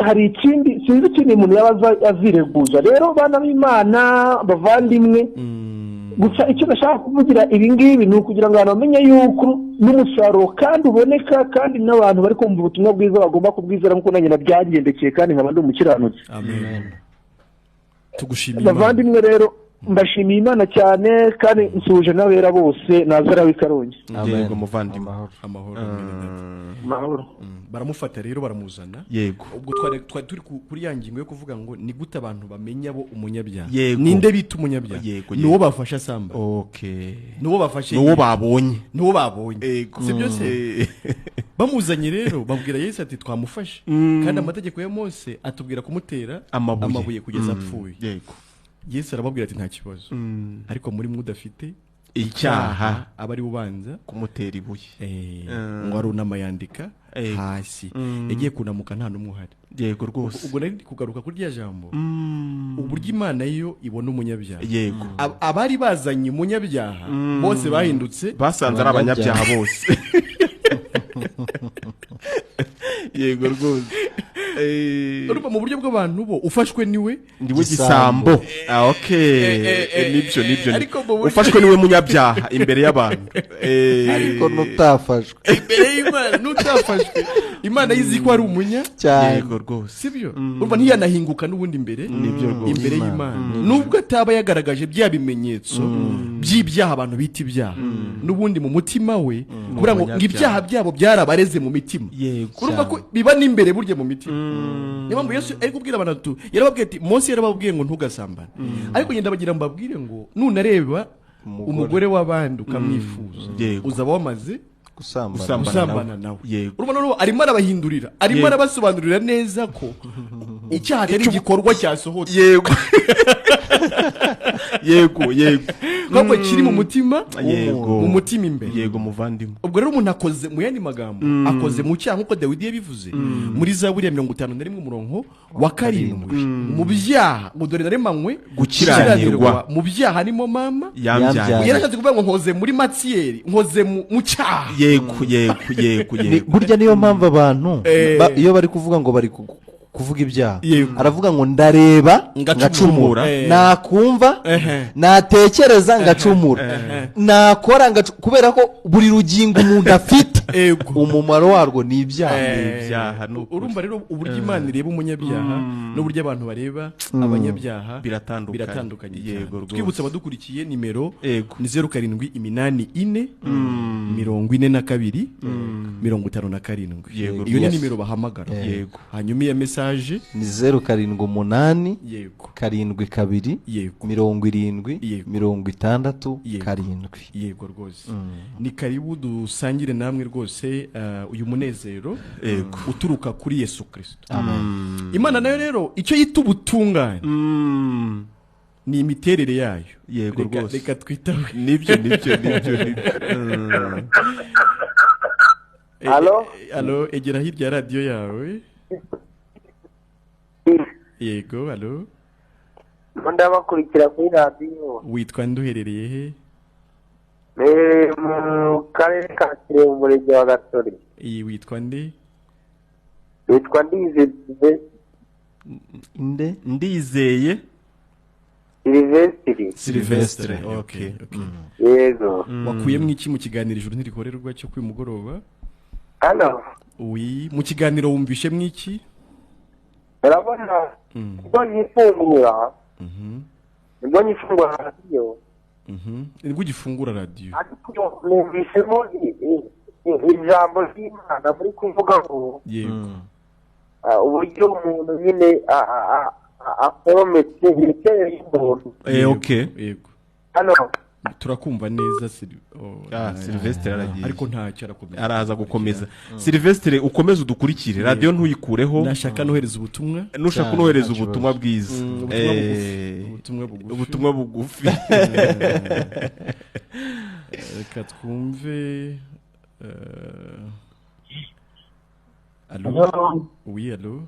hari ikindi sinzi ikindi umuntu yaba azireguza rero bana b'Imana bavandimwe gusa icyo nashaka kuvugira ibi ngibi ni ukugira ngo abantu bamenye yuko n'umusaruro kandi uboneka kandi n'abantu bari kumva ubutumwa bwiza bagomba kubwizera nk'uko nanjye nabyangendekeye kandi nkaba ndi umukiranutsi amen tugushimiye bavandimwe rero mbashimiye Imana cyane kandi nsuje n'abera bose nazara w'ikarongi yego muvandimwe amahoro baramufata rero baramuzana yego ubwo twari turi kuri ya ngingo yo kuvuga ngo ni gute abantu bamenya bo umunyabyaha Yego. ninde bita umunyabyaha Yego, nuwo bafasha samba okay nuwo bafashe nuwo babonye si byose bamuzanye rero babwira Yesu ati twamufashe kandi amategeko ya Mose atubwira kumutera amabuye kugeza apfuye yego Yesu arababwira ati nta kibazo ariko muri mwe udafite icyaha aba ari ubanza kumutera ibuye ngo arunama yandika hasi yagiye kunamuka nta n'umwe uhari yego rwose ubwo nari kugaruka kuri rya jambo uburyo Imana yo ibona umunyabyaha yego abari bazanye umunyabyaha bose bahindutse basanze ari abanyabyaha bose yego rwose urumva mu buryo bw'abantu bo ufashwe niwe ndiwe gisambo nibyo ufashwe niwe munyabyaha imbere y'abantu ariko nutafashwe imbere y'Imana nutafashwe Imana yizi ko ari umunya yego rwose sibyo urumva ntiyanahinguka n'ubundi imbere y'Imana nubwo ataba yagaragaje bya bimenyetso by'ibyaha abantu bita ibyaha n'ubundi mu mutima we kugira ngo ibyaha byabo byarabareze mu mitima urumva ko biba n'imbere burya mu mitima niyo mpamvu Yesu ari kubwira abantu yarababwiye ati Mose yarababwiye ngo ntugasambane ariko ngenda bagira mbabwire ngo nunareba umugore w'abandi ukamwifuza uzaba wamaze gusambana nawe urumva noneho arimo arabahindurira arimo arabasobanurira neza ko icyaha atari igikorwa cyasohotse yego ahubwo kiri mu mutima imbere yego muvandimwe ubwo rero umuntu akoze mu yandi magambo akoze mu cyaha nk'uko Dawidi yabivuze muri Zaburi ya 51 umurongo wa 7 mu byaha ngo dore naremanywe gukiranirwa mu byaha nimo mama yambyaye yarashatse kuvuga ngo nkoze muri matiyeri nkoze mu cyaha yego burya niyo mpamvu abantu iyo bari kuvuga ngo bari kuvuga ibyaha aravuga ngo ndareba ngacumura nakumva natekereza ngacumura nakora kubera ko buri rugingo umuntu afite umumaro warwo ni ibyaha urumva rero uburyo Imana ireba umunyabyaha n'uburyo abantu bareba abanyabyaha biratandukanye twibutse abadukurikiye nimero ni 0784 42 57 iyo ni nimero bahamagara hanyuma iya message ni 0788 72 70 70 yego rwose ni karibu dusangire namwe rwose uyu munezero uturuka kuri Yesu Kristo Imana nayo rero icyo yita ubutungane ni imiterere yayo yego rwose reka twitaho nibyo Halo egera hirya radio yawe yego halo ndabakurikira kuri radio witwa nduherereye he mu karere ka Kirehe umurenge wa Gasore iyi witwa nde witwa Ndizeye Silvestre okay yego wakuyemo iki mu kiganiro ijuru ntirikorerwa cyo kwimugoroba hano mu kiganiro wumvishe mwiki urabona ubwo nyifungura radio nibwo ugifungura radio ariko numvishemo ijambo ry'Imana muri kuvuga ngo yego uburyo umuntu nyine akometse imiterere y'umuntu okay yego hano turakumva neza Silvestre aragiye ariko ntacyo araza gukomeza Silvestre ukomeze udukurikire radio ntuyikureho nashaka nohereza ubutumwa nushaka nohereza ubutumwa bwiza ubutumwa bugufi reka twumve Allo. Oui, allo.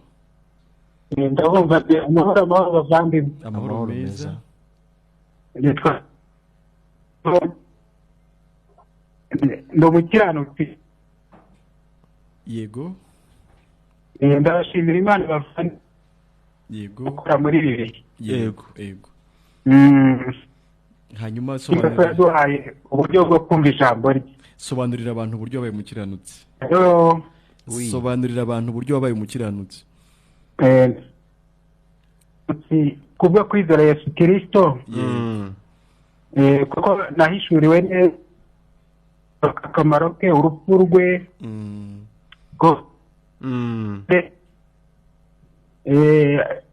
ndabumva amahoro bavandimwe. Amahoro meza. Nitwa ndo mukiranutsi. Yego. Ndabashimira Imana bavandimwe. Yego. Gukora muri ibi bihe. Yego. Yego. Hanyuma duhaye uburyo bwo kumva ijambo rye. sobanurira abantu uburyo wabaye umukiranutsi. Sobanurira abantu uburyo wabaye umukiranutsi. Kubwo kwizera Yesu Kristo. Kuko nahishuriwe neza akamaro ke, urupfu rwe.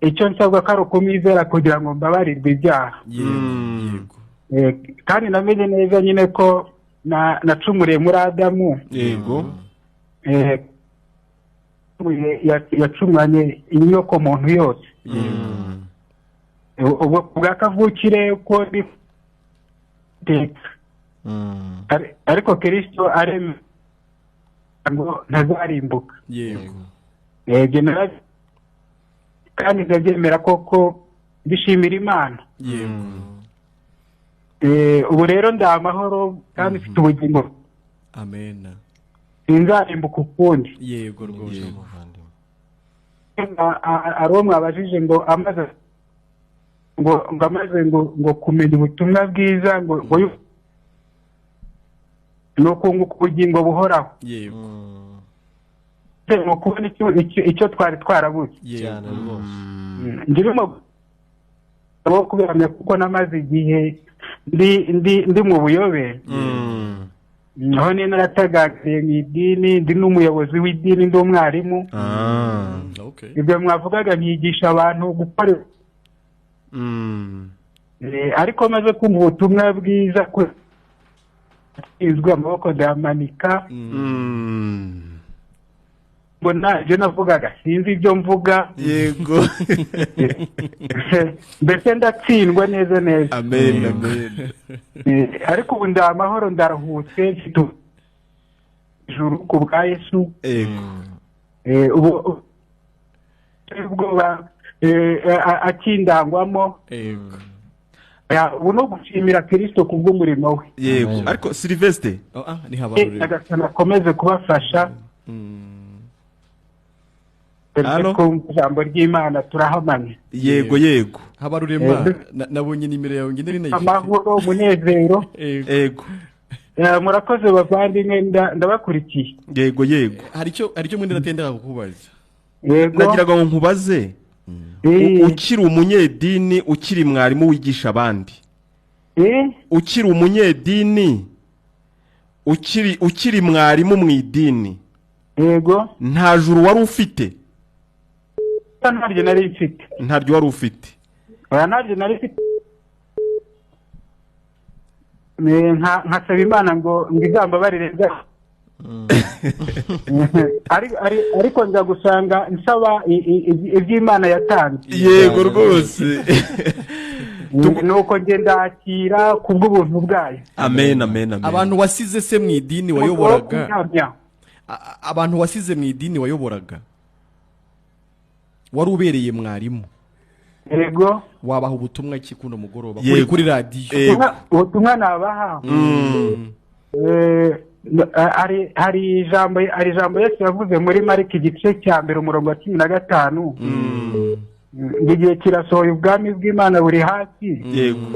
Icyo nsabwa ko ari ukumwizera kugira ngo mbabarirwe ibyaha. Yego. Kandi namenye neza nyine ko nacumuriye muri Adamu. Yego. Yacumanye inyoko muntu yose. Ubwo bwakavukire ko ariko Kristo aremera ngo ntazarimbuka. Yego. Kandi ndabyemera koko bishimira Imana. Yego. Ubu rero ndi amahoro kandi mfite ubugingo. Amen. Sinzarimbuka ukundi. Yego rwose. Aro mwabajije ngo amaze ngo kumenya ubutumwa bwiza ngo no kunguka ubugingo buhoraho. Yego. Ngo kubona icyo twari twarabuze. Cyane rwose. Ndimo kubihamya kuko namaze igihe ndi mu buyobe. Naho ni naratagariye mu idini, ndi n'umuyobozi w'idini, ndi umwarimu. Ibyo mwavugaga nkigisha abantu gukora. Ariko maze kumva ubutumwa bwiza ko izwe amaboko ndamanika. Mbona ibyo navugaga sinzi ibyo mvuga. Yego. Mbese ndatsindwa neza neza. Amen, amen. Ariko ubu ndi amahoro, ndaruhutse, mfite ijuru ku bwa Yesu. Ubu ubwoba akindangwamo. Ubu no gushimira Kristo kubw'umurimo we. Yego. Ariko Sylvestre ni habarure. Agasana akomeze kubafasha. Ijambo ry'Imana turahamanya. Yego yego. Habarurema nabonye nimero yawe ngende rinayifite. Amahoro, umunezero. Yego. Murakoze bavandimwe, ndabakurikiye. Yego yego. Hari icyo mwende natendaga kukubaza. Yego. Nagiraga ngo nkubaze. Ukiri umunyedini, ukiri mwarimu wigisha abandi. Ukiri umunyedini, ukiri mwarimu mu idini. Yego. Nta juru wari ufite? Ntaryo nari mfite. Ntaryo wari ufite? Ntaryo nari mfite. Nkasaba Imana ngo izambabarire. Ariko nza gusanga nsaba iby'Imana yatanze. Yego rwose. Nuko ngenda akira kubw'ubuntu bwayo. Amen, amen, amen. Abantu wasize se mu idini wayoboraga. Abantu wasize mu idini wayoboraga, wari ubereye mwarimu. Yego. Wabaha ubutumwa iki kuno mugoroba kuri radio? Ubutumwa nabaha. Hari ijambo Yesu yavuze muri Mariko igice cya mbere umurongo wa 15. Igihe kirasohoye ubwami bw'Imana buri hasi. Yego.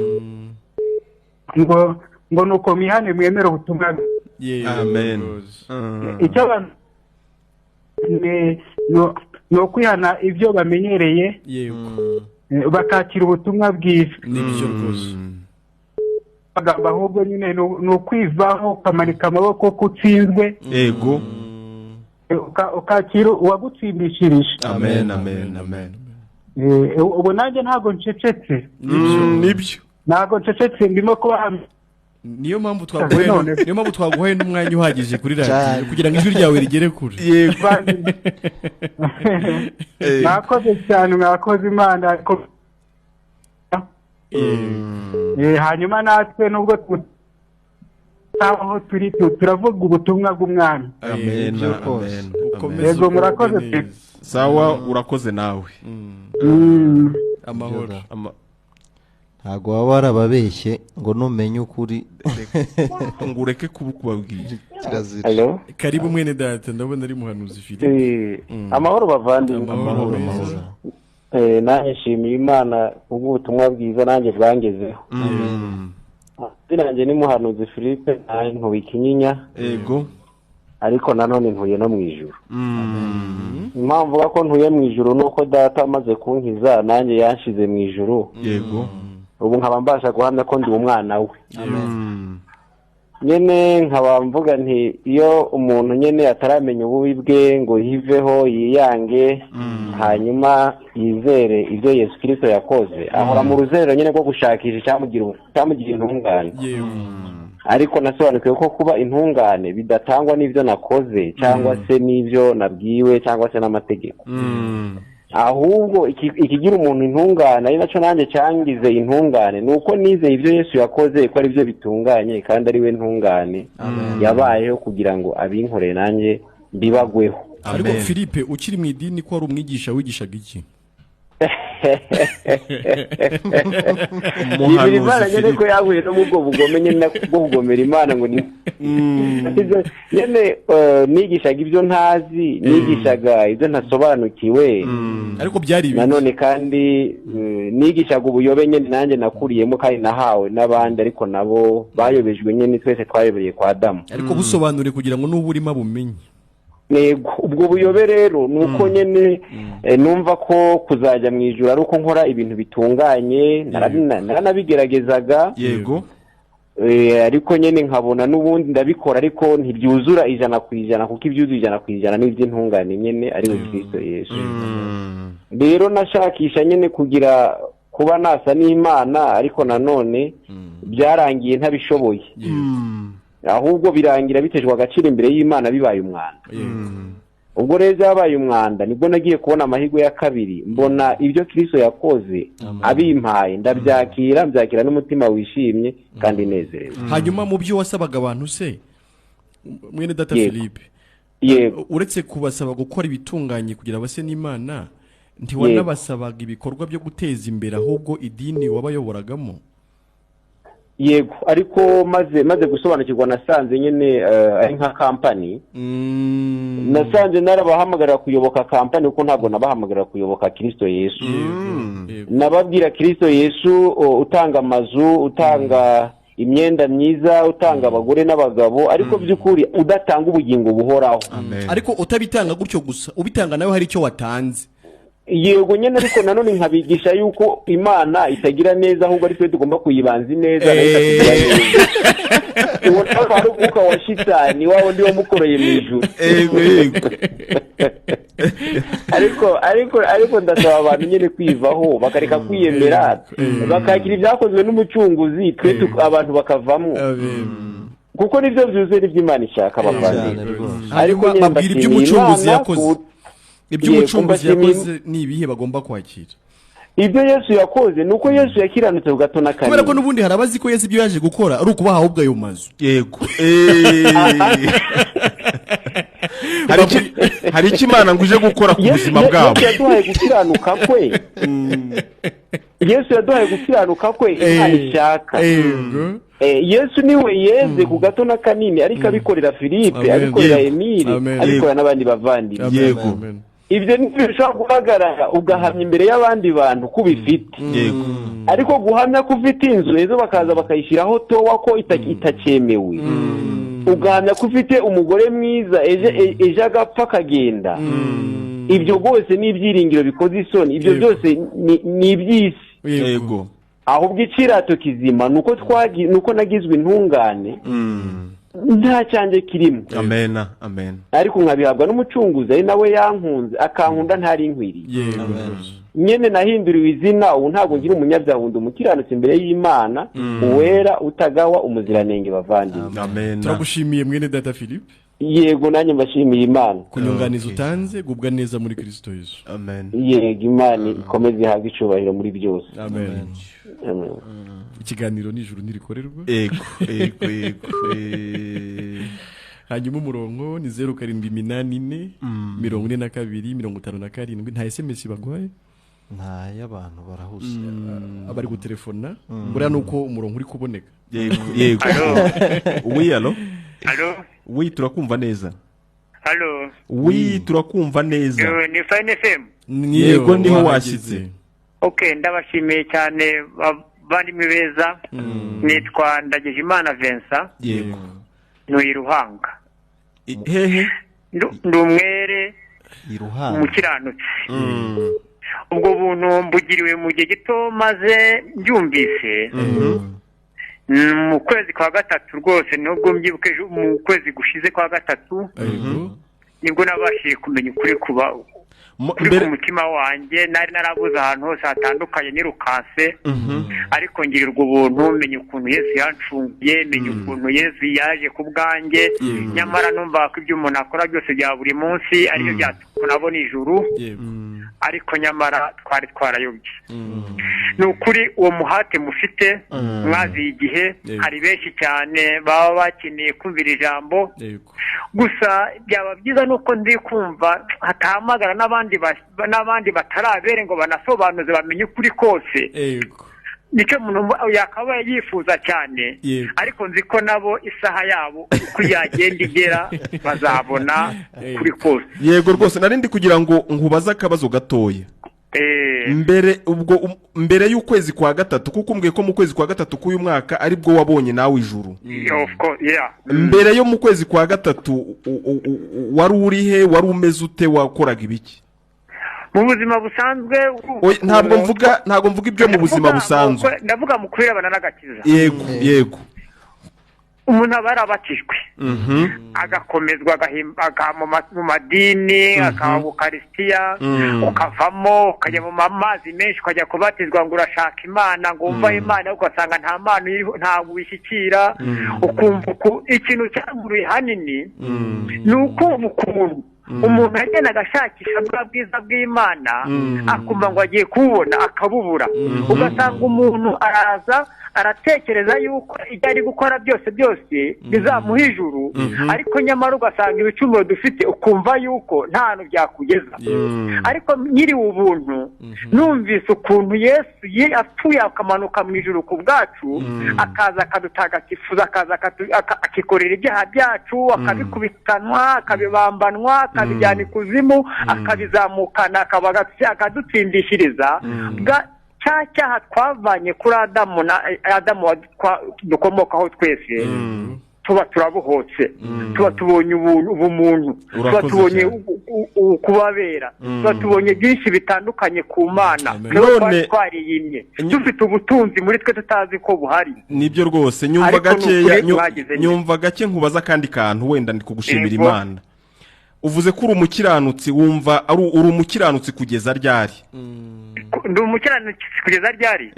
Ngo nuko mwihane mwemere ubutumwa. Amen. Icyo abantu no kwihana ibyo bamenyereye. Yego. Bakakira ubutumwa bwiza. Nibyo rwose. Ahubwo nyine ni ukwivaho ukamanika amaboko ko utsinzwe. Yego. Ukakira uwagutsindishirije. Amen, amen, amen. Ubu nanjye ntabwo ncecetse. Nibyo. Ntabwo ncecetse, ndimo kubahamya. Niyo mpamvu twaguhaye n'umwanya uhagije kuri radio kugira ngo ijwi ryawe rigere kure. Yego. Mwakoze cyane, mwakoze Imana. Hanyuma natwe nubwo aho turi turavuga ubutumwa bw'Umwami. Amen, amen. Yego murakoze pe. Sawa urakoze nawe. Amahoro. ntago waba warababeshye ngo numenye ukuri ngo ureke kubabwira. kirazira. Hello. Karibu mwene data ndabona ari muhanuzi Philippe. Amahoro bavandimwe. Amahoro. Nanjye nshimiye Imana ubw'ubutumwa bwiza nanjye bwangezeho. Nanjye ni muhanuzi Philippe ntuye Kinyinya. Yego. Ariko nanone ntuye no mu ijuru. Impamvu ko ntuye mu ijuru nuko data amaze kunkiza nanjye yanshize mu ijuru. Yego. Ubu nkaba mbasha guhamya ko ndi umwana we. Nyene nkaba mvuga nti iyo umuntu nyene ataramenya ububi bwe ngo yiveho yiyange hanyuma yizere ibyo Yesu Kristo yakoze ahora mu ruzerero nyene rwo gushakisha cyamugira intungane. Ariko nasobanukiwe ko kuba intungane bidatangwa n'ibyo nakoze cyangwa se n'ibyo nabwiwe cyangwa se n'amategeko. Ahubwo ikigira umuntu intungane ari naco nanjye cyangize intungane nuko nize ibyo Yesu yakoze ko ari byo bitunganye kandi ari we ntungane yabayeho kugira ngo abinkorere nanjye mbibagweho. Ariko Philippe ukiri mu idini ko ari umwigisha wigishaga iki? Imana nyene ko yahuye no mubwo bugome nyene bwo kugomera Imana ngo ni nyene nigishaga ibyo ntazi nigishaga ibyo ntasobanukiwe. Ariko byari nanone kandi nigishaga ubuyobe nyene nanjye nakuriyemo kandi nahawe n'abandi ariko nabo bayobejwe nyene twese twayobereye kwa Adamu. Ariko busobanure kugira ngo n'uburima bumenye. Nego ubwo buyobe rero nuko nyene numva ko kuzajya mu ijuru ari uko nkora ibintu bitunganye naranabigeragezaga. Yego. Ariko nyene nkabona n'ubundi ndabikora ariko ntibyuzura 100% kuko ibyuzuye 100% n'iby'intungane nyene ari mu Kristo Yesu. Rero nashakisha nyene kugira kuba nasa n'Imana ariko nanone byarangiye ntabishoboye. Ahubwo birangira bitejwe agaciro imbere y'Imana bibaye umwanda. Ubwo rero yabaye umwanda nibwo nagiye kubona amahirwe ya kabiri mbona ibyo Kristo yakoze abimpaye ndabyakira n'umutima wishimye kandi nezerewe. Hanyuma mu byo wasabaga abantu se mwene data Philippe uretse kubasaba gukora ibitunganye kugira base n'Imana ntiwanabasabaga ibikorwa byo guteza imbere ahubwo idini wabayoboragamo? Yego ariko maze gusobanukirwa nasanze nyene ari nka company. Nasanze narabahamagarira kuyoboka company uko ntabwo nabahamagarira kuyoboka Kristo Yesu. Nababwira Kristo Yesu utanga amazu utanga imyenda myiza utanga abagore n'abagabo ariko by'ukuri udatanga ubugingo buhoraho. Ariko utabitanga gutyo gusa ubitanga nawe hari icyo watanze. Yego nyene ariko nanone nkabigisha yuko Imana itagira neza ahubwo ari twe tugomba kuyibanza neza uwo twari uko washitani wawo ndi wamukoreye mu ijuru. ariko ndasaba abantu nyene kwivaho bakareka kwiyemera bakagira ibyakozwe n'umucunguzi twe abantu bakavamwo kuko nivyo byuzuye iby'Imana ishaka bavanye. Ariko babwira iby'umucunguzi yakoze. Ibyo umucunguzi yakoze ni ibihe bagomba kwakira? Ibyo Yesu yakoze nuko Yesu yakiranutse ugatona kandi kubera ko nubundi harabazi ko Yesu ibyo yaje gukora ari ukubaha ahubwo ayo mazu. Yego. Hari Imana nguje gukora ku buzima bwabo. Yesu yaduhaye gukiranuka kwe. Yesu yaduhaye gukiranuka kwe Imana ishaka. Yesu niwe yeze ku gatona kanini ariko abikorera Philippe abikorera Emile abikorera n'abandi bavandimwe. Yego. Ibyo ntibishobora guhagarara ugahamya imbere y'abandi bantu kubifite. Yego. Ariko guhamya ko ufite inzu ejo bakaza bakayishyiraho towa ko itacemewe. Ugahamya ko ufite umugore mwiza ejo agapfa akagenda. Ibyo rwose ni ibyiringiro bikoze isoni. Ibyo byose ni iby'isi. Yego. Ahubwo ikirato kizima nuko nagizwe intungane. Nta cyanjye kirimo. Amen. Amen. Ariko nkabihabwa n'umucunguzi ari nawe yankunze akankunda ntari inkwiriye. Nyene nahinduriwe izina ubu ntabwo ngira umunyabyaha wundi umukiranutse imbere y'Imana uwera utagawa umuziranenge bavandimwe. Amen. Turagushimiye mwene data Philippe. Yego nanjye mbashimiye Imana kunyunganiza utanze gubwa neza muri Kristo Yesu. Amen. Yego Imana ikomeze ihabwe icubahiro muri byose. Amen. Ikiganiro n'ijuru ntirikorerwa. Yego. hanyuma umurongo ni 0784 42 57 nta SMS bagwaye nta y'abantu barahuze abari gutelefona buriya nuko umurongo uri kuboneka yego oui allo Allo oui turakumva neza Allo oui turakumva neza ni Fine FM yego niho washyitse Okay ndabashimiye cyane bandimwe beza nitwa Ndagijimana Vincent yego Ruhanga hehe ndi umwere Ruhanga umukiranutsi ubwo buntu mbugiriwe mu gihe gito maze mbyumvise mu kwezi kwa gatatu rwose nubwo mbyibuke mu kwezi gushize kwa gatatu nibwo nabashije kumenya ukuri kuba kuri ku mutima wanjye nari narabuze ahantu hose hatandukanye nirukanse ariko ngirirwa ubuntu menya ukuntu Yesu yancunguye menya ukuntu Yesu yaje ku bwanjye nyamara numva ko ibyo umuntu akora byose bya buri munsi ariyo byatuma nabona ijuru ariko nyamara twari twarayobye ni ukuri uwo muhate mufite mwaziye igihe hari benshi cyane baba bakeneye kumvira ijambo gusa byaba byiza nuko ndi kumva hatahamagara n'abandi batarabere ngo banasobanuze bamenye ukuri kose nicyo umuntu yakaba yifuza cyane ariko nzi ko nabo isaha yabo uko yagenda igera bazabona kuri kose yego rwose narindi kugira ngo nkubaze akabazo gatoya mbere y'ukwezi kwa gatatu kuko umbwiye ko mu kwezi kwa gatatu k'uyu mwaka aribwo wabonye nawe ijuru mbere yo mu kwezi kwa gatatu wari urihe wari umeze ute wakoraga ibiki mu buzima busanzwe ntabwo mvuga ibyo mu buzima busanzwe ndavuga mu kubirebana n'agakiza yego umuntu aba yarabatijwe agakomezwa mu madini akaba mu karisitiya ukavamo ukajya mu mazi menshi ukajya kubatizwa ngo urashaka imana ngo wumva imana ugasanga nta mana ntabwo wishyikira ukumva ikintu cyaguruye hanini ni ukumva ukuntu umuntu agenda agashakisha bwa bwiza bw'imana akumva ngo agiye kububona akabubura ugasanga umuntu araza aratekereza yuko ibyo ari gukora byose bizamuha ijuru ariko nyamara ugasanga ibicumuro dufite ukumva yuko nta hantu byakugeza ariko nyiri ubuntu numvise ukuntu Yesu apfuye akamanuka mu ijuru ku bwacu akaza akadutagatifuza akaza akikorera ibyaha byacu akabikubitanwa akabibambanwa akabijyana ikuzimu akabizamukana akadutsindishiriza cyaha twavanye kuri Adamu dukomokaho twese tuba turabuhotse tuba tubonye ubumuntu tuba tubonye kubabera tuba tubonye byinshi bitandukanye ku mana none twariyimye dufite ubutunzi muri twe tutazi ko buhari nibyo rwose nyumva gake nkubaza kandi kantu wenda ndi kugushimira Imana uvuze ko uri umukiranutsi wumva uri umukiranutsi kugeza ryari ndi umukiranutsi kugeza ryari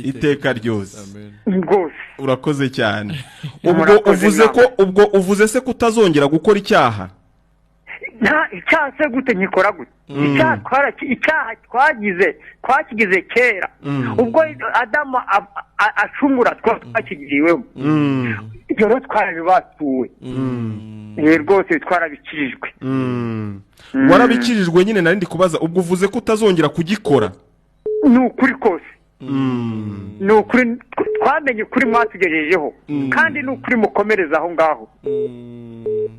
iteka ryose rwose urakoze cyane ubwo uvuze se kutazongera gukora icyaha icyaha se gute nkikora gute icyaha twakigize kera ubwo Adamu acumura twakigiriweho ibyo rero twarabibatuwe rwose twarabikirijwe warabikirijwe nyine narindi kubaza ubwo uvuze ko utazongera kugikora ni ukuri kose ni ukuri twamenye ukuri mwatugejejeho kandi ni ukuri mukomereza aho ngaho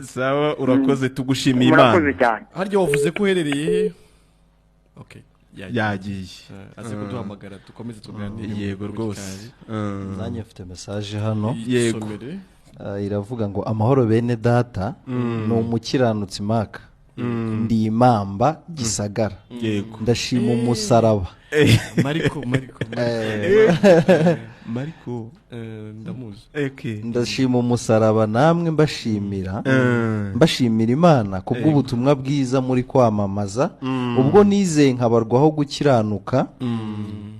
sawa urakoze tugushimiye Imana murakoze cyane harya wavuze ko uherereye yagiye aze kuduhamagara dukomeze tuganire yego rwose nanjye mfite message hano yego iravuga ngo amahoro bene data ni umukiranutsi Maka ndi Imamba Gisagara ndashima umusaraba Mariko ndamuzi ndashima umusaraba namwe mbashimira Imana kubw'ubutumwa bwiza muri kwamamaza ubwo nizeye nkabarwaho gukiranuka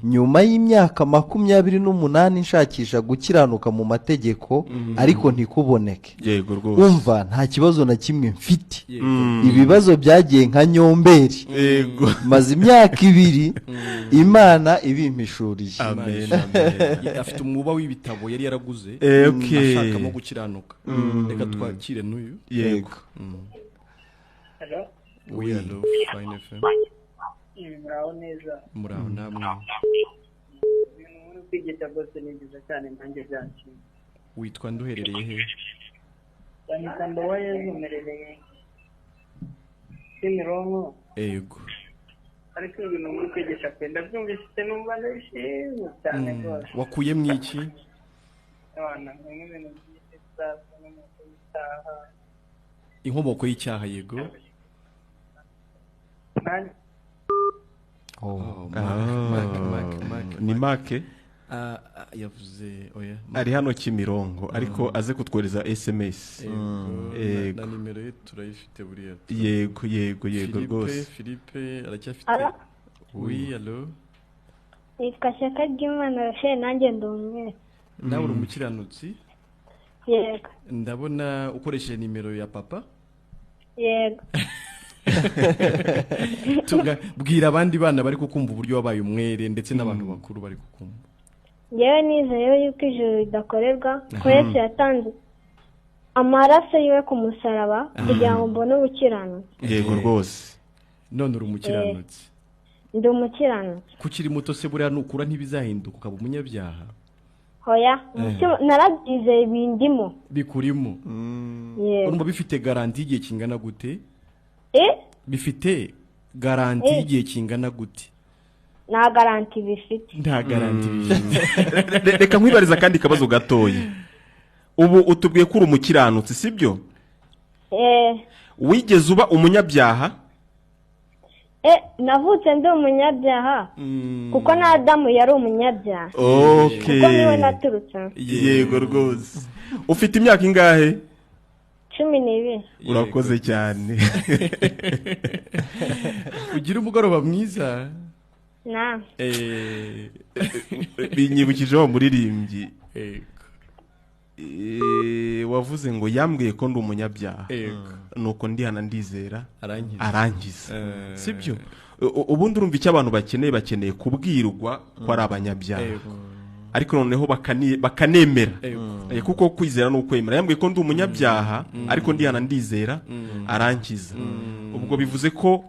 nyuma y'imyaka 28 nshakisha gukiranuka mu mategeko ariko ntikuboneke yego rwose umva nta kibazo na kimwe mfite ibibazo byagiye nka nyomberi yego maze imyaka 2 Imana ibimpishuriye amen afite umuba w'ibitabo ibitabo yari yaraguze okay. ashakamo gukiranuka reka twakire n'uyu yego Hello? we hello Fine FM muraho neza muraho namwe ibintu muri kwigisha rwose ni byiza cyane nanjye byanshimye witwa nduherereye he banyita Ndowayezu mmerereye Kimironko yego ariko ibintu muri kwigisha pe ndabyumvise numva ndishimye cyane rwose wakuyemo iki abana nk'ibintu by'isa n'umuco w'itaha inkomoko y'icyaha yego ni make yavuze oya ari hano Kimironko ariko aze kutwohereza SMS na nimero ye turayifite buriya yego rwose Philippe aracyafite oui allo nitwa Shyaka ry'Imana Rachel nanjye ndumwe nawe uri umukiranutsi yego ndabona ukoresheje nimero ya papa yego bwira abandi bana bari kukumva uburyo wabaye umwere ndetse n'abantu bakuru bari kukumva ngewe nizeye yuko ijuru ridakorerwa ko Yesu yatanze amaraso yiwe ku musaraba kugira ngo mbone ubukiranutsi yego rwose none uri umukiranutsi ndi umukiranutsi kukiri muto se buriya nukura ntibizahinduka ukaba umunyabyaha hoya narabyizeye bindimo bikurimo urumva bifite garanti y'igihe kingana gute bifite garanti y'igihe kingana gute nta garanti bifite nta garanti bifite reka nkwibariza kandi kabazo gatoya ubu utubwiye ko uri umukiranutsi sibyo wigeze uba umunyabyaha navutse ndi umunyabyaha kuko na Adamu yari umunyabyaha kuko niwe naturutse yego rwose ufite imyaka ingahe 12 urakoze cyane ugira umugoroba mwiza na binyibukije wa muririmbyi wavuze ngo yambwiye ko ndi umunyabyaha nuko ndihana ndizera arangiza sibyo ubundi urumva icyo abantu bakeneye kubwirwa ko ari abanyabyaha ariko noneho bakanemera kuko kwizera ni ukwemera yambwiye ko ndi umunyabyaha ariko ndihana ndizera arangiza ubwo bivuze ko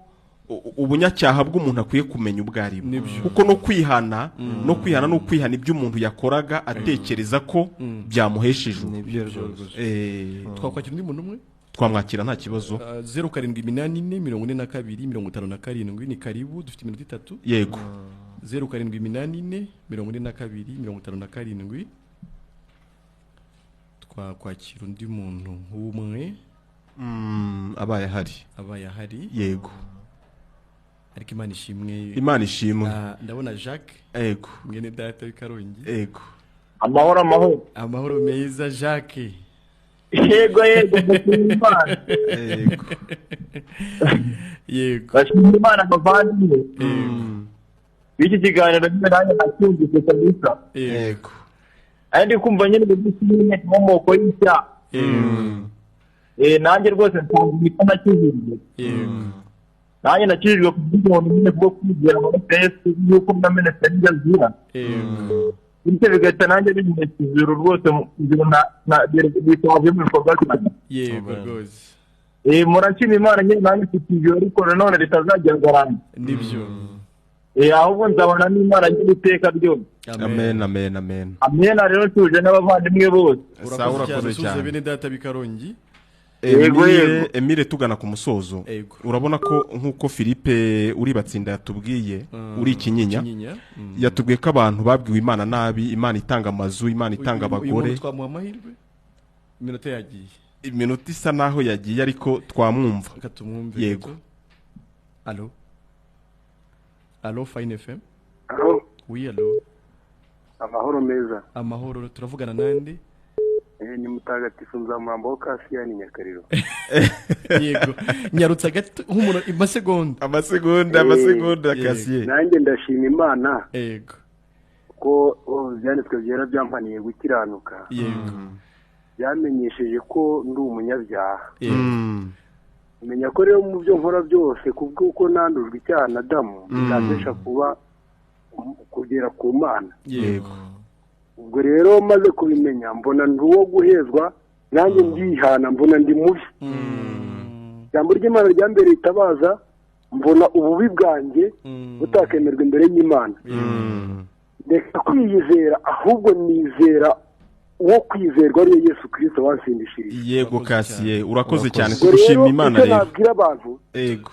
ubunyacyaha bw'umuntu akwiye kumenya ubwo ari bwo kuko no kwihana no kwihana ibyo umuntu yakoraga atekereza ko byamuhesheje twakwakira undi muntu umwe twamwakira nta kibazo 0784425057 ni karibu dufite iminota itatu yego 0784425057 twakwakira undi muntu nk'umwe abaye ahari yego ariko Imana ishimwe ndabona Jacques yego mwene data w'Ikarongi yego amahoro meza Jacques yego bashimira Imana bavandimwe b'iki kiganiro nanjye nacyumvise kabisa yego ndi kumva nyine bishimye inkomoko y'icyaha nanjye rwose nsanga nakijijwe nanjye nakijijwe ku bw'umuntu nyine bwo kwizera muri Yesu yuko namenetse n'inzira bityo bigahita nanjye bimenyesha ijuru rwose bikaba mu bikorwa byanjye yego rwose murashima Imana nyine nanjye mfite ijuru ariko nanone ritazagera garanti nibyo ahubwo nzabona n'Imana nyine iteka ryose amen rero tuje n'abavandimwe bose urakoze cyane bene data b'Ikarongi Emile tugana ku musozo urabona ko nk'uko Philippe uri batsinda yatubwiye uri Ikinyinya yatubwiye ko abantu babwiwe Imana nabi Imana itanga amazu Imana itanga abagore twamuha amahirwe iminota yagiye iminota isa naho yagiye ariko twamwumva yego allo Fine FM oui allo amahoro meza amahoro turavugana nande ni mutagatifu Nzamwambo Kasiyani Nyakariro yego nyarutsa gato nk'umuntu amasegonda Kasiye nanjye ndashima Imana yego ko byanditswe byera byampaniye gukiranuka yego byamenyesheje ko ndi umunyabyaha menya ko rero mu byo nkora byose kubw'uko nandujwe icyaha na Adamu bizafasha kugera ku Mana yego ubwo rero maze kubimenya mbona ndi uwo guhezwa nanjye ndihana mbona ndi mubi ijambo ry'Imana ryambere itabaza mbona ububi bwanjye butakemerwa imbere y'Imana reka kwiyizera ahubwo nizera uwo kwizerwa ari Yesu Kristo wansindishirije. Yego Kasiye urakoze cyane kugushima Imana rero. Nabwira abantu yego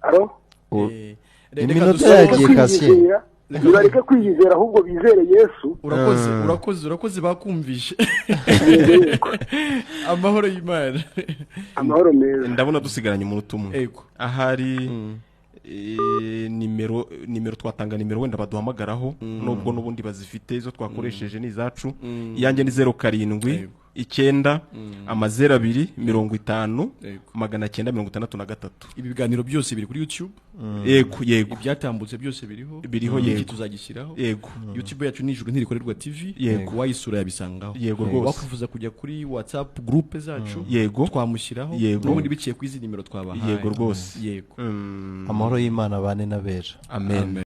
aro iminota yagiye Kasiye nibareke kwiyizera ahubwo bizere Yesu. urakoze bakumvishe. Amahoro y'Imana. Amahoro meza. Ndabona dusigaranye umuntu umwe. Yego Ahari nimero twatanga nimero wenda baduhamagaraho nubwo nubundi bazifite izo twakoresheje ni zacu yanjye ni 07 9 2 50 963. Ibi biganiro byose biri kuri YouTube. Yego ibyatambutse byose biriho yego tuzagishyiraho. Yego YouTube yacu ni Ijuru Ntirikorerwa TV. Yego wayisura yabisangaho. Yego rwose wakuvuza kujya kuri WhatsApp groupe zacu yego twamushyiraho n'ubundi biciye ku izi nimero twabahaye. Yego rwose yego amahoro y'Imana bane n'abera. Amen.